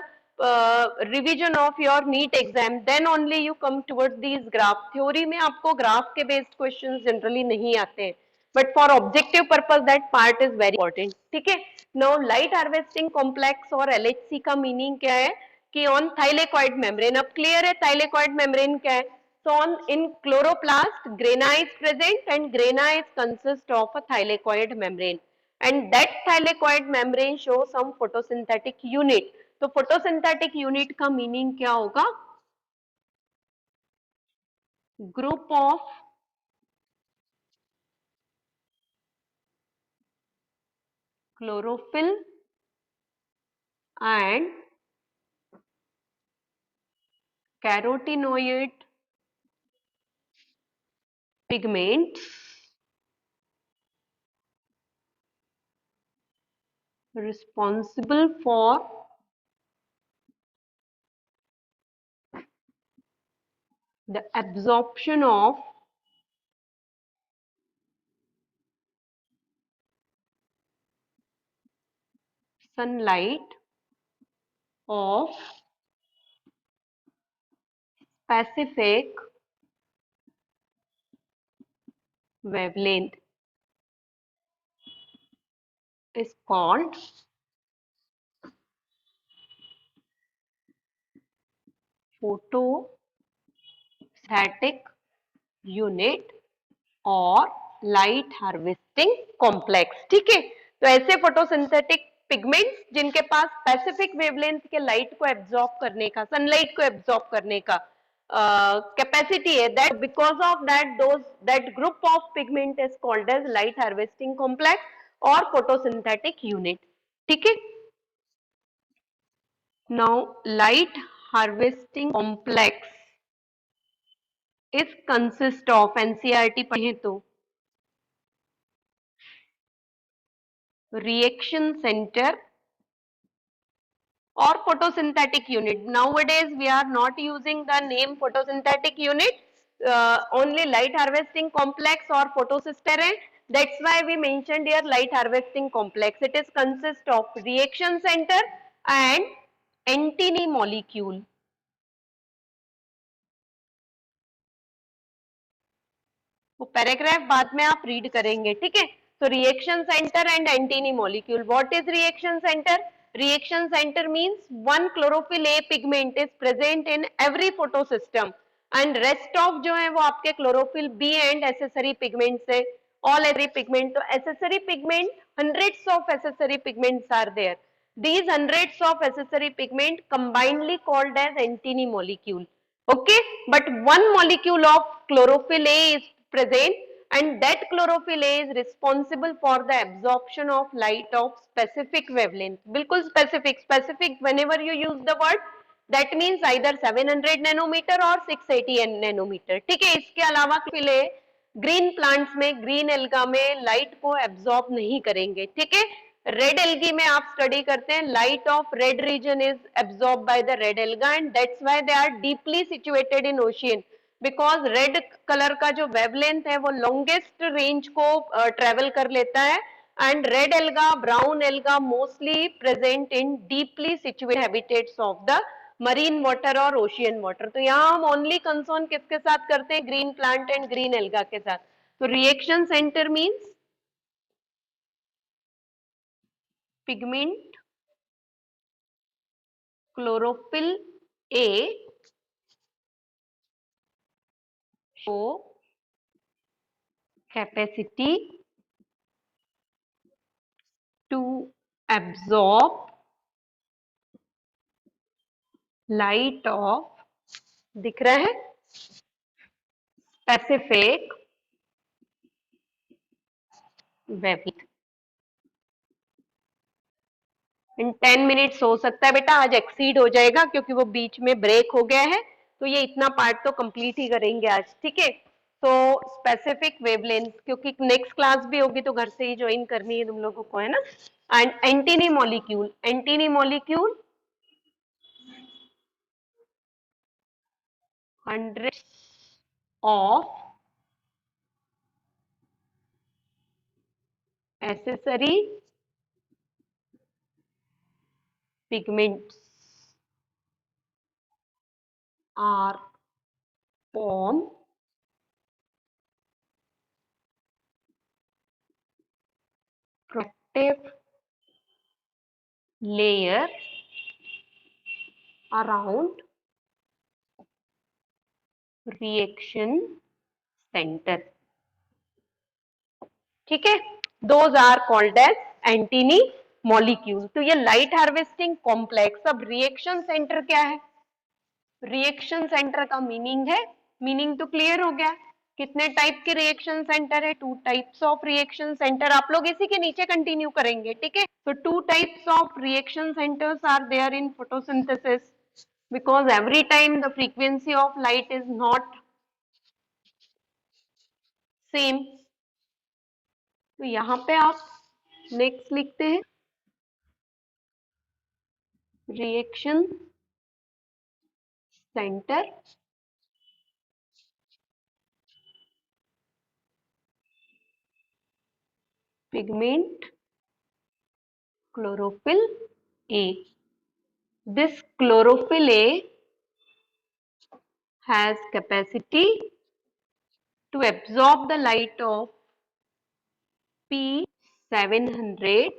Speaker 1: revision of your NEET exam, then only you come towards these graph. Theory में आपको ग्राफ के बेस्ड क्वेश्चंस जनरली नहीं आते हैं. but for objective purpose that part is very important. ठीक है. Now light harvesting complex और LHC का meaning क्या है कि on thylakoid membrane. अब clear है thylakoid membrane क्या है. So on in chloroplast grana is present and grana is consist of a thylakoid membrane and that thylakoid membrane shows some photosynthetic unit. तो photosynthetic unit का meaning क्या होगा. Group of chlorophyll and carotenoid pigments responsible for the absorption of sunlight of specific wavelength is called photostatic unit और light harvesting complex. ठीक है. तो ऐसे photosynthetic pigments जिनके पास स्पेसिफिक वेवलेंथ के लाइट को एब्जॉर्ब करने का, सनलाइट को एब्जॉर्ब करने का कैपेसिटी है, that because of that those that group of pigment is called as light harvesting complex और फोटोसिंथेटिक यूनिट. ठीक है. Now light harvesting complex is consist of, NCERT पढ़े तो, reaction center or photosynthetic unit. Nowadays we are not using the name photosynthetic unit, only light harvesting complex or photosister hai. That's why we mentioned here light harvesting complex. It is consist of reaction center and antennae molecule. वो paragraph बाद में आप read करेंगे. ठीक है. So reaction center and antennae molecule. What is reaction center? Reaction center means one chlorophyll A pigment is present in every photosystem and rest of जो है वो आपके chlorophyll B and accessory pigments है. All accessory pigment. तो accessory pigment, hundreds of accessory pigments are there. These hundreds of accessory pigment combinedly called as antennae molecule. Okay, but one molecule of chlorophyll A is present and that chlorophyll A is responsible for the absorption of light of specific wavelength. बिल्कुल specific whenever you use the word that means either 700 nanometer or 680 nanometer. ठीक है. इसके अलावा chlorophyll A green plants में, green alga में light को absorb नहीं करेंगे. ठीक है. रेड एल्गी में आप स्टडी करते हैं, light of red region is absorb by the red alga and that's why they are deeply situated in ocean because red colour का जो वेवलेंथ है वो लॉन्गेस्ट रेंज को ट्रेवल कर लेता है and red alga, brown alga mostly present in deeply situated habitats of the marine water और ocean water. तो यहाँ हम ओनली कंसर्न किसके साथ करते हैं, green plant and green alga के साथ. तो reaction centre means pigment chlorophyll A show capacity to absorb light of, दिख रहा है, specific wavelength. इन 10 मिनट्स हो सकता है बेटा आज एक्सीड हो जाएगा क्योंकि वो बीच में ब्रेक हो गया है. तो ये इतना पार्ट तो कंप्लीट ही करेंगे आज. ठीक है. तो स्पेसिफिक वेवलेंथ क्योंकि नेक्स्ट क्लास भी होगी तो घर से ही ज्वाइन करनी है तुम लोगों को, है ना. And antennae molecule, antennae molecule hundreds of accessory pigments are formed protective layer around reaction center. ठीक है, those are called as antennae molecule. तो ये लाइट हार्वेस्टिंग कॉम्प्लेक्स. अब रिएक्शन सेंटर क्या है? रिएक्शन सेंटर का मीनिंग है, मीनिंग तो क्लियर हो गया. कितने टाइप के रिएक्शन सेंटर है? 2 टाइप्स ऑफ रिएक्शन सेंटर. आप लोग इसी के नीचे कंटिन्यू करेंगे, ठीक है. तो 2 types of reaction centres are there in photosynthesis, because every time the frequency of light is not same. तो यहां पे आप नेक्स्ट लिखते हैं reaction centre pigment chlorophyll A. This chlorophyll A has capacity to absorb the light of P700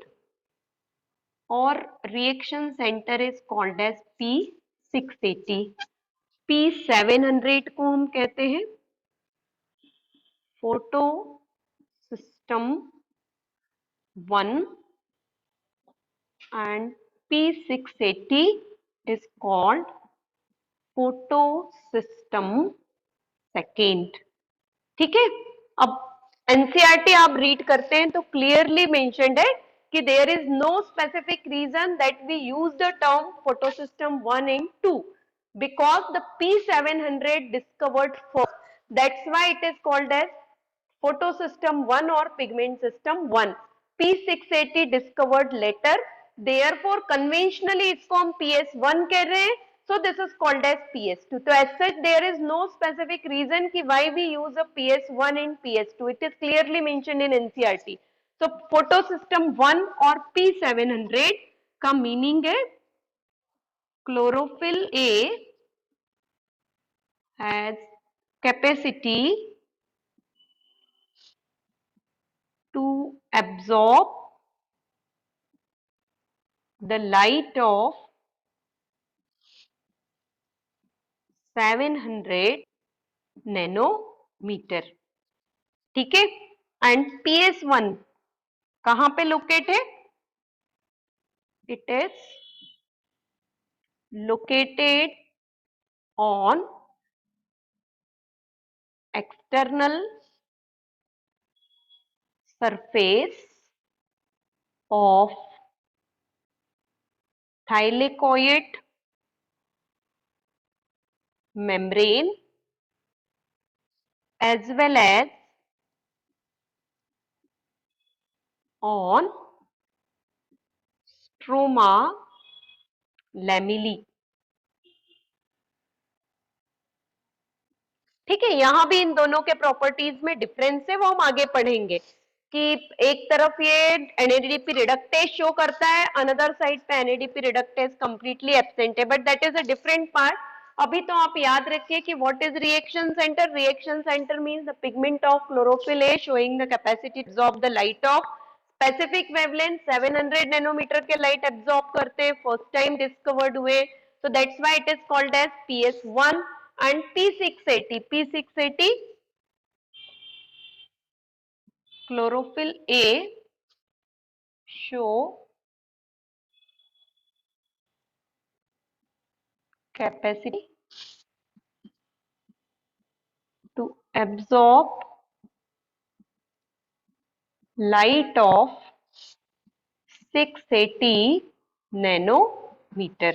Speaker 1: or reaction center is called as P680. P700 को हम कहते हैं photo system 1 and P680 is called photo system second. ठीक है. अब NCERT आप read करते हैं तो क्लियरली मेंशन्ड है कि there is no specific region that we use the term photo system 1 and 2 because the P700 discovered first. That's why it is called as photo system 1 or pigment system 1. P680 discovered later, therefore conventionally इसको हम PS1 कह रहे हैं. So this is called as PS2. So as such there is no specific reason कि why we use a PS1 and PS2. It is clearly mentioned in NCERT. So photo system 1 और P700 का meaning है chlorophyll A has capacity to absorb the light of 700 nanometer. ठीक है. And PS1 कहां पे locate है? It is located on external surface of thylakoid membrane as well as on stroma lamella. ठीक है. यहां भी इन दोनों के प्रॉपर्टीज में डिफरेंस है, वो हम आगे पढ़ेंगे कि एक तरफ ये एनएडीपी रिडक्टेज शो करता है, अनदर साइड पे एनएडीपी रिडक्टेज कंप्लीटली एब्सेंट है, but that is a different part. अभी तो आप याद रखिए कि what is reaction centre. Reaction centre means the pigment of chlorophyll A showing the capacity to absorb the light of specific wavelength. 700 nanometer के light absorb करते हैं, first time discovered हुए. So that's why it is called as PS1 and P680. P680 chlorophyll A show capacity to absorb light of 680 nanometer.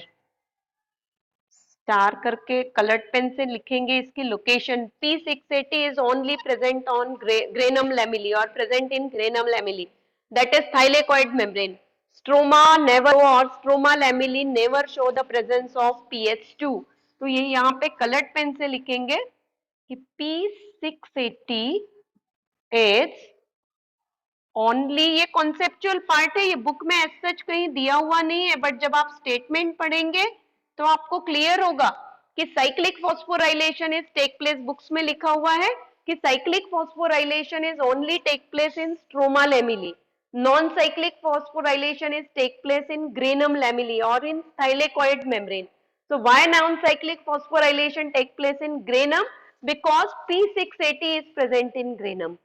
Speaker 1: Star करके coloured pen से लिखेंगे इसकी location. P680 is only present on granum lamella or present in granum lamella, that is thylakoid membrane. Stroma never or stroma lamellae never show the presence of PS2. तो ये यहाँ पे coloured pen से लिखेंगे कि P680 is ओनली, ये conceptual part है, ये बुक में एज सच कहीं दिया हुआ नहीं है, बट जब आप स्टेटमेंट पढ़ेंगे तो आपको क्लियर होगा कि cyclic phosphorylation is take place. Books में लिखा हुआ है कि cyclic phosphorylation is only take place in stroma lamellae. Non-cyclic phosphorylation is take place in granum lamella or in thylakoid membrane. So why non-cyclic phosphorylation take place in granum? Because P680 is present in granum.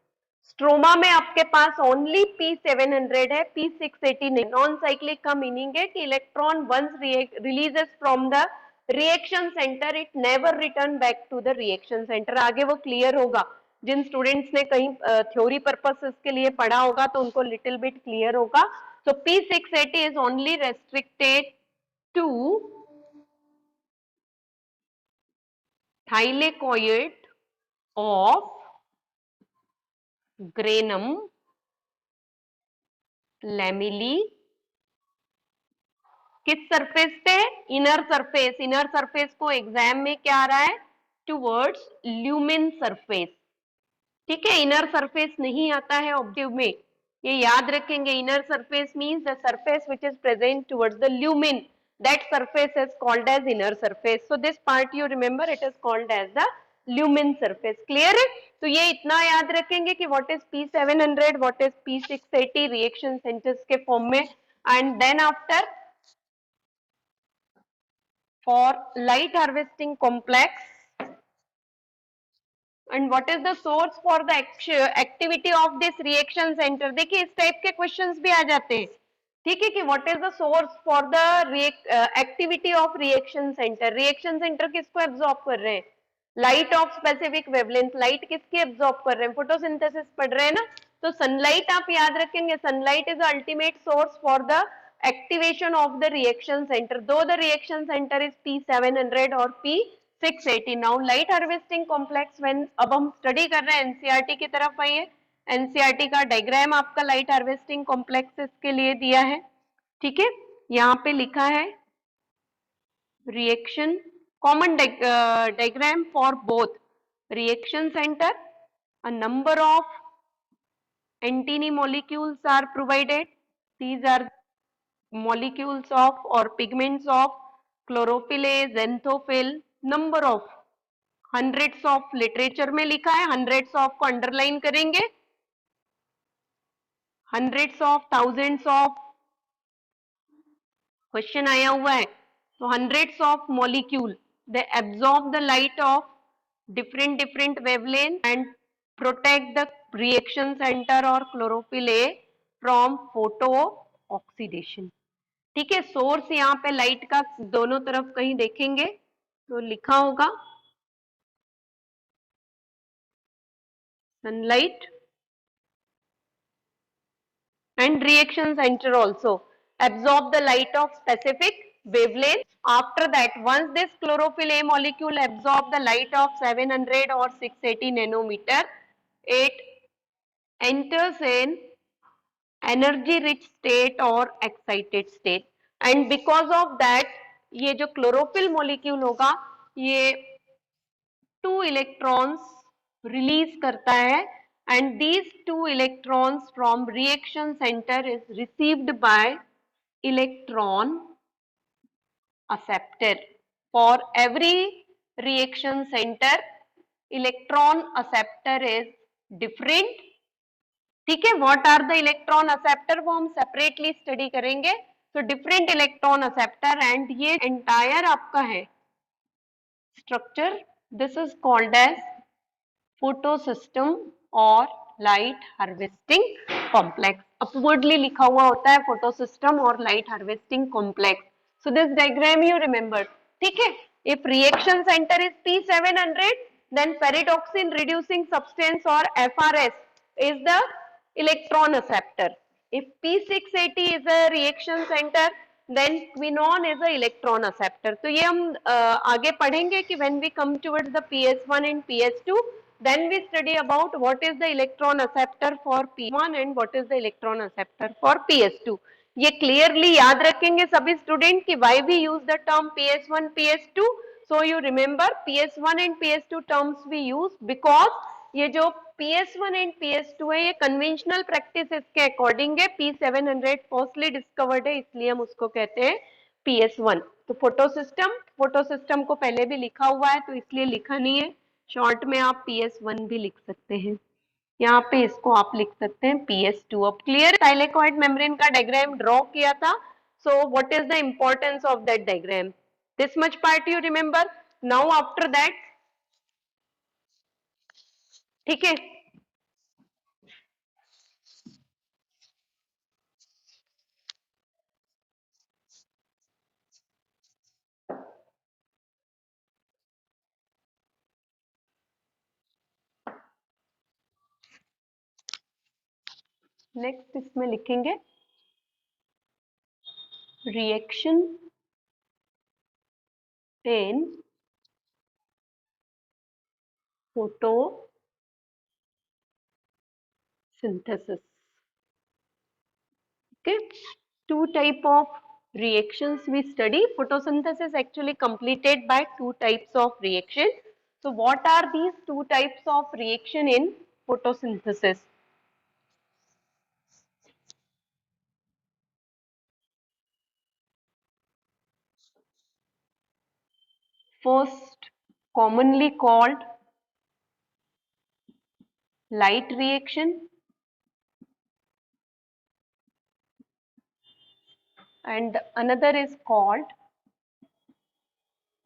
Speaker 1: Stroma में आपके पास only P700 है, P680 नहीं. Non cyclic का meaning है कि electron once releases from the reaction centre it never return back to the reaction centre. आगे वो clear होगा. जिन स्टूडेंट्स ने कहीं थ्योरी पर्पसेस के लिए पढ़ा होगा तो उनको लिटिल बिट क्लियर होगा. So P680 is only restricted to thylakoid of granum lamellae. किस सरफेस पे? Inner surface. इनर सरफेस को एग्जाम में क्या आ रहा है? Towards lumen surface. ठीक है, इनर सरफेस नहीं आता है ऑब्जेक्टिव में, ये याद रखेंगे. Inner surface means the surface which is present towards the lumen, that surface is called as inner surface. So this part you remember, it is called as the lumen surface. Clear है? तो ये इतना याद रखेंगे कि what is P700, what is P680 reaction centres के form में. And then after for light harvesting complex, and what is the source for the activity of this reaction center. देखिए इस टाइप के क्वेश्चंस भी आ जाते हैं. ठीक है कि what is the source for the activity of reaction center. reaction center किसको एब्जॉर्ब कर रहे हैं? Light of specific wavelength. Light किसकी एब्जॉर्ब कर रहे हैं? फोटोसिंथेसिस पढ़ रहे हैं ना. तो सनलाइट आप याद रखेंगे, sunlight is ultimate source for the activation of the reaction center, though the reaction center is P700 or P680. now light harvesting complex when अब हम स्टडी कर रहे हैं एनसीईआरटी की तरफ आइए. एनसीईआरटी का डायग्राम आपका लाइट हार्वेस्टिंग कॉम्प्लेक्सेस के लिए दिया है. ठीक है, यहाँ पे लिखा है reaction common diagram for both reaction center. A number of antennae molecules are provided. These are molecules of or pigments of chlorophyll A, xanthophyll. number of hundreds of literature में लिखा है, hundreds of को underline करेंगे, hundreds of, thousands of question आया हुआ है. तो hundreds of molecule they absorb the light of different wavelength and protect the reaction center or chlorophyll A from photo oxidation. ठीक है, सोर्स यहाँ पे लाइट का दोनों तरफ कहीं देखेंगे तो लिखा होगा sunlight and reaction center also absorb the light of specific wavelength. After that, once this chlorophyll A molecule absorb the light of 700 or 680 nanometer, it enters in energy rich state or excited state. And because of that, ये जो chlorophyll molecule होगा ये 2 electrons release करता है, and these 2 electrons from reaction center is received by electron acceptor. For every reaction center, electron acceptor is different. ठीक है, what are the electron acceptor वो हम separately study करेंगे. So different electron acceptor and ये entire आपका है structure. This is called as photosystem और light harvesting complex. Upwardly लिखा हुआ होता है फोटोसिस्टम और light harvesting complex. So this diagram you remember. ठीक है, if reaction centre is P700 then peroxide reducing substance or FRS is the electron acceptor. If P680 is a reaction center then quinone is a electron acceptor. तो ये हम आगे पढ़ेंगे कि when we come towards the PS1 and PS2 then we study about what is the electron acceptor for P1 and what is the electron acceptor for PS2. ये clearly याद रखेंगे सभी स्टूडेंट कि why we use the term PS1 PS2. so you remember PS1 and PS2 terms we use because ये जो PS1 and PS2 है ये conventional practices के according है. P700 firstly discovered है इसलिए हम उसको कहते हैं PS1. तो फोटोसिस्टम को पहले भी लिखा हुआ है तो इसलिए लिखा नहीं है. शॉर्ट में आप PS1 भी लिख सकते हैं. यहाँ पे इसको आप लिख सकते हैं PS2। अब क्लियर, थाइलेकॉइड मेम्ब्रेन का डायग्राम ड्रॉ किया था, so what is the importance of that diagram, this much part you remember. Now after that, ठीक है, नेक्स्ट इसमें लिखेंगे reaction in photosynthesis. Okay, two type of reactions we study. Photosynthesis actually completed by two types of reaction. So what are these two types of reaction in photosynthesis? First, commonly called light reaction, and another is called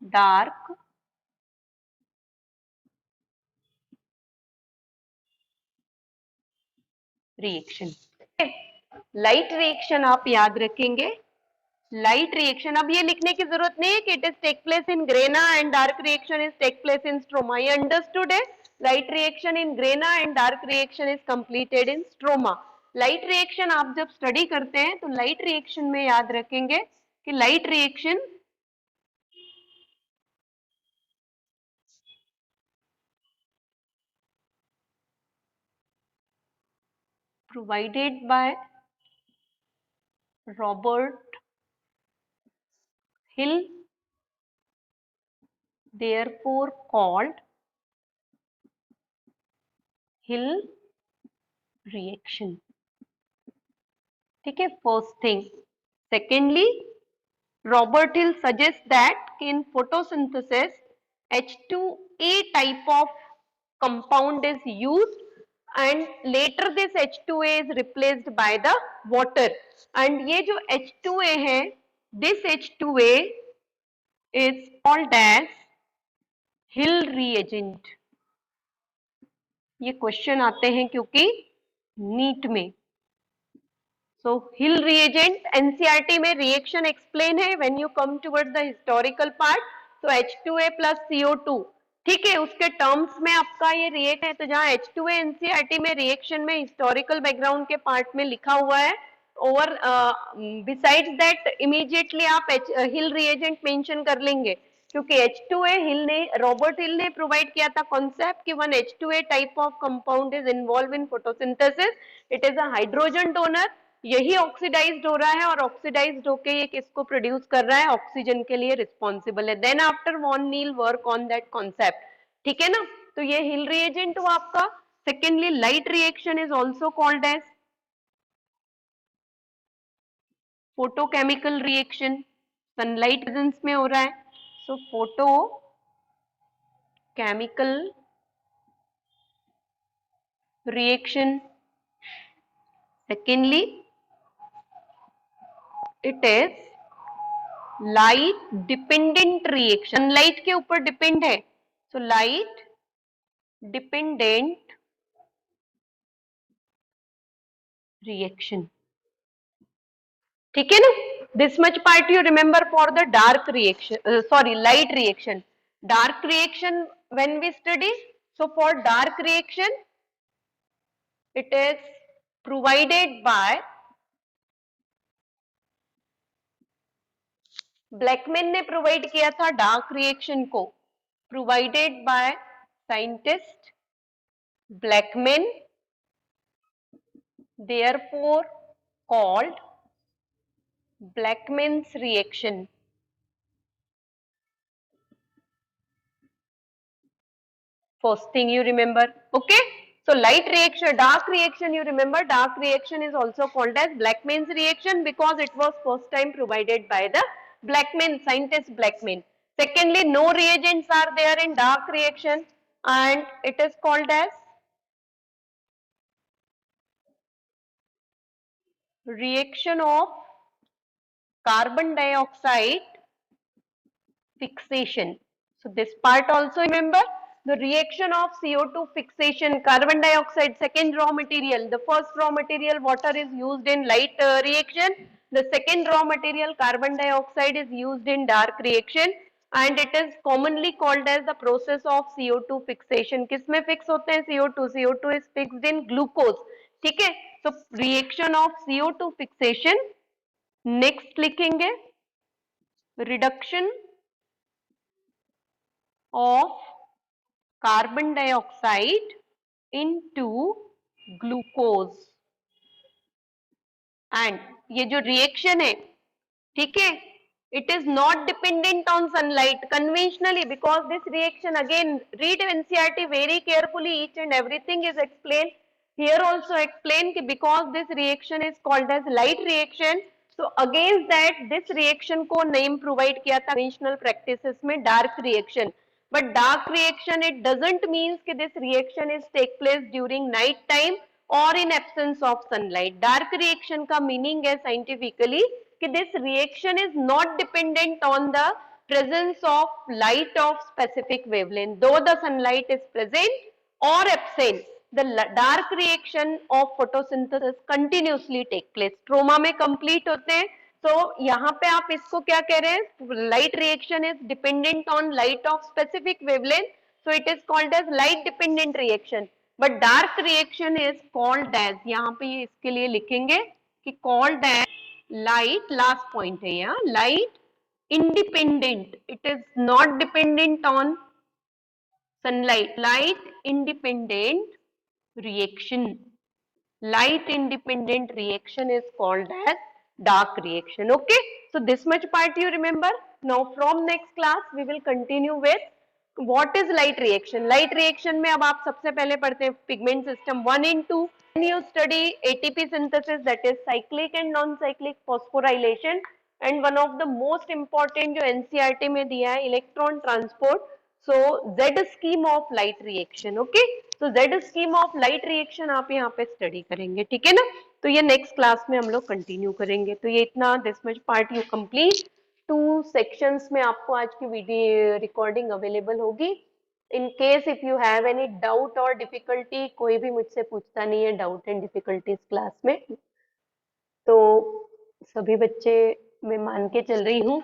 Speaker 1: dark reaction. Light reaction आप याद रखेंगे, light reaction, अब ये लिखने की जरूरत नहीं है कि it is take place in grana and dark reaction is take place in stroma, ये अंडरस्टूड है। Light reaction in grana and dark reaction is completed in stroma. Light reaction आप जब स्टडी करते हैं तो लाइट रिएक्शन में याद रखेंगे कि light reaction provided by Robert Hill, therefore called Hill reaction. ठीक है, first thing. Secondly, Robert Hill suggests that in photosynthesis H2A type of compound is used and later this H2A is replaced by the water, and ये जो H2A है, this H2A is called as Hill reagent। ये question आते हैं क्योंकि NEET में। सो हिल reagent NCERT में reaction explain है when you come towards the historical part. तो H2A प्लस CO2, ठीक है, उसके टर्म्स में आपका ये रिएक्ट है। तो जहाँ H2A एनसीईआरटी में रिएक्शन में हिस्टोरिकल बैकग्राउंड के पार्ट में लिखा हुआ है, और बिसाइड्स दैट इमीडिएटली आप हिल रिएजेंट मेंशन कर लेंगे, क्योंकि H2A हिल ने, रॉबर्ट हिल ने प्रोवाइड किया था कॉन्सेप्ट कि one H2A type of compound is involve in photosynthesis, it is a hydrogen donor, यही ऑक्सीडाइज्ड हो रहा है और ऑक्सीडाइज्ड होके ये किसको प्रोड्यूस कर रहा है, ऑक्सीजन के लिए रिस्पॉन्सिबल है। Then after Van Niel work on that concept, ठीक है ना। तो ये हिल रिएजेंट हुआ आपका। Secondly, light reaction is also called as photochemical reaction, sunlight presence में हो रहा है, so photochemical reaction. Secondly, it is light dependent reaction, light के ऊपर डिपेंड है, सो लाइट डिपेंडेंट रिएक्शन, ठीक है ना। This much part you remember for the dark reaction, sorry light reaction. Dark reaction when we study, so for dark reaction it is provided by, Blackman ने provide किया था dark reaction को, provided by scientist Blackman, therefore called Blackman's reaction। First thing you remember, okay? So light reaction, dark reaction, you remember dark reaction is also called as Blackman's reaction because it was first time provided by the Blackman, scientist Blackman. Secondly, no reagents are there in dark reaction and it is called as reaction of carbon dioxide fixation. So this part also remember, the reaction of CO2 fixation, carbon dioxide, second raw material. The first raw material water is used in light reaction. The second raw material carbon dioxide is used in dark reaction, and it is commonly called as the process of CO2 fixation. किसमें fix होते हैं CO2? CO2 is fixed in glucose. ठीक है? So reaction of CO2 fixation. Next लिखेंगे reduction of carbon dioxide into glucose. And ये जो reaction है, ठीक है, it is not dependent on sunlight conventionally, because this reaction, again read NCERT very carefully, each and everything is explained here. Also explain कि because this reaction is called as light reaction, so against that this reaction को name provide किया था conventional practices में dark reaction. But dark reaction, it doesn't means कि this reaction is take place during night time or in absence of sunlight. Dark reaction का meaning है scientifically कि this reaction is not dependent on the presence of light of specific wavelength, though the sunlight is present or absent. The dark reaction of photosynthesis continuously take place. Trauma में complete होते हैं. तो यहाँ पे आप इसको क्या कह रहे हैं? Light reaction is dependent on light of specific wavelength, so it is called as light dependent reaction. But dark reaction is called as, यहाँ पे इसके लिए लिखेंगे कि called as light, last point है यहाँ, light independent. It is not dependent on sunlight, light independent reaction. Light independent reaction is called as dark reaction. Okay, so this much part you remember. Now from next class we will continue with what is light reaction. Light reaction में अब आप सबसे पहले पढ़ते हैं pigment system 1 and 2. Then you study ATP synthesis, that is cyclic and non-cyclic phosphorylation, and one of the most important जो NCERT में दिया है electron transport. So Z scheme of light reaction. Okay, so Z scheme of light reaction आप यहाँ पे study करेंगे, ठीक है ना? तो ये next class में हम लोग continue करेंगे. तो ये इतना this much part you complete. 2 sections में आपको आज की वीडियो रिकॉर्डिंग अवेलेबल होगी. In case if you have any doubt और डिफिकल्टी, कोई भी मुझसे पूछता नहीं है डाउट एंड डिफिकल्टीज क्लास में, तो सभी बच्चे मैं मान के चल रही हूँ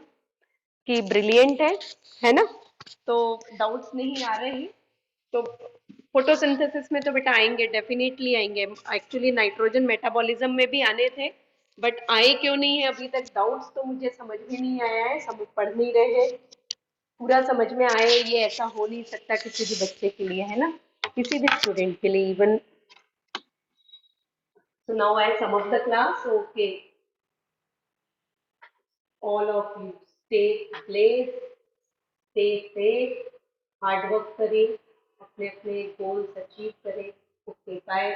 Speaker 1: कि ब्रिलियंट है ना? तो डाउट्स नहीं आ रहे हैं. तो फोटोसिंथेसिस में तो बेटा आएंगे, डेफिनेटली आएंगे. एक्चुअली नाइट्रोजन मेटाबॉलिज्म में भी आने थे, बट आए क्यों नहीं है अभी तक, डाउट्स तो मुझे समझ में नहीं आया है. समझ पढ़ नहीं रहे हैं, पूरा समझ में आए ये ऐसा हो नहीं सकता किसी भी बच्चे के लिए, है ना? किसी भी स्टूडेंट के लिए even. So now I sum up the class. Okay, all of you stay blessed, stay safe, hard work करें, अपने अपने गोल्स अचीव करें. Okay, bye.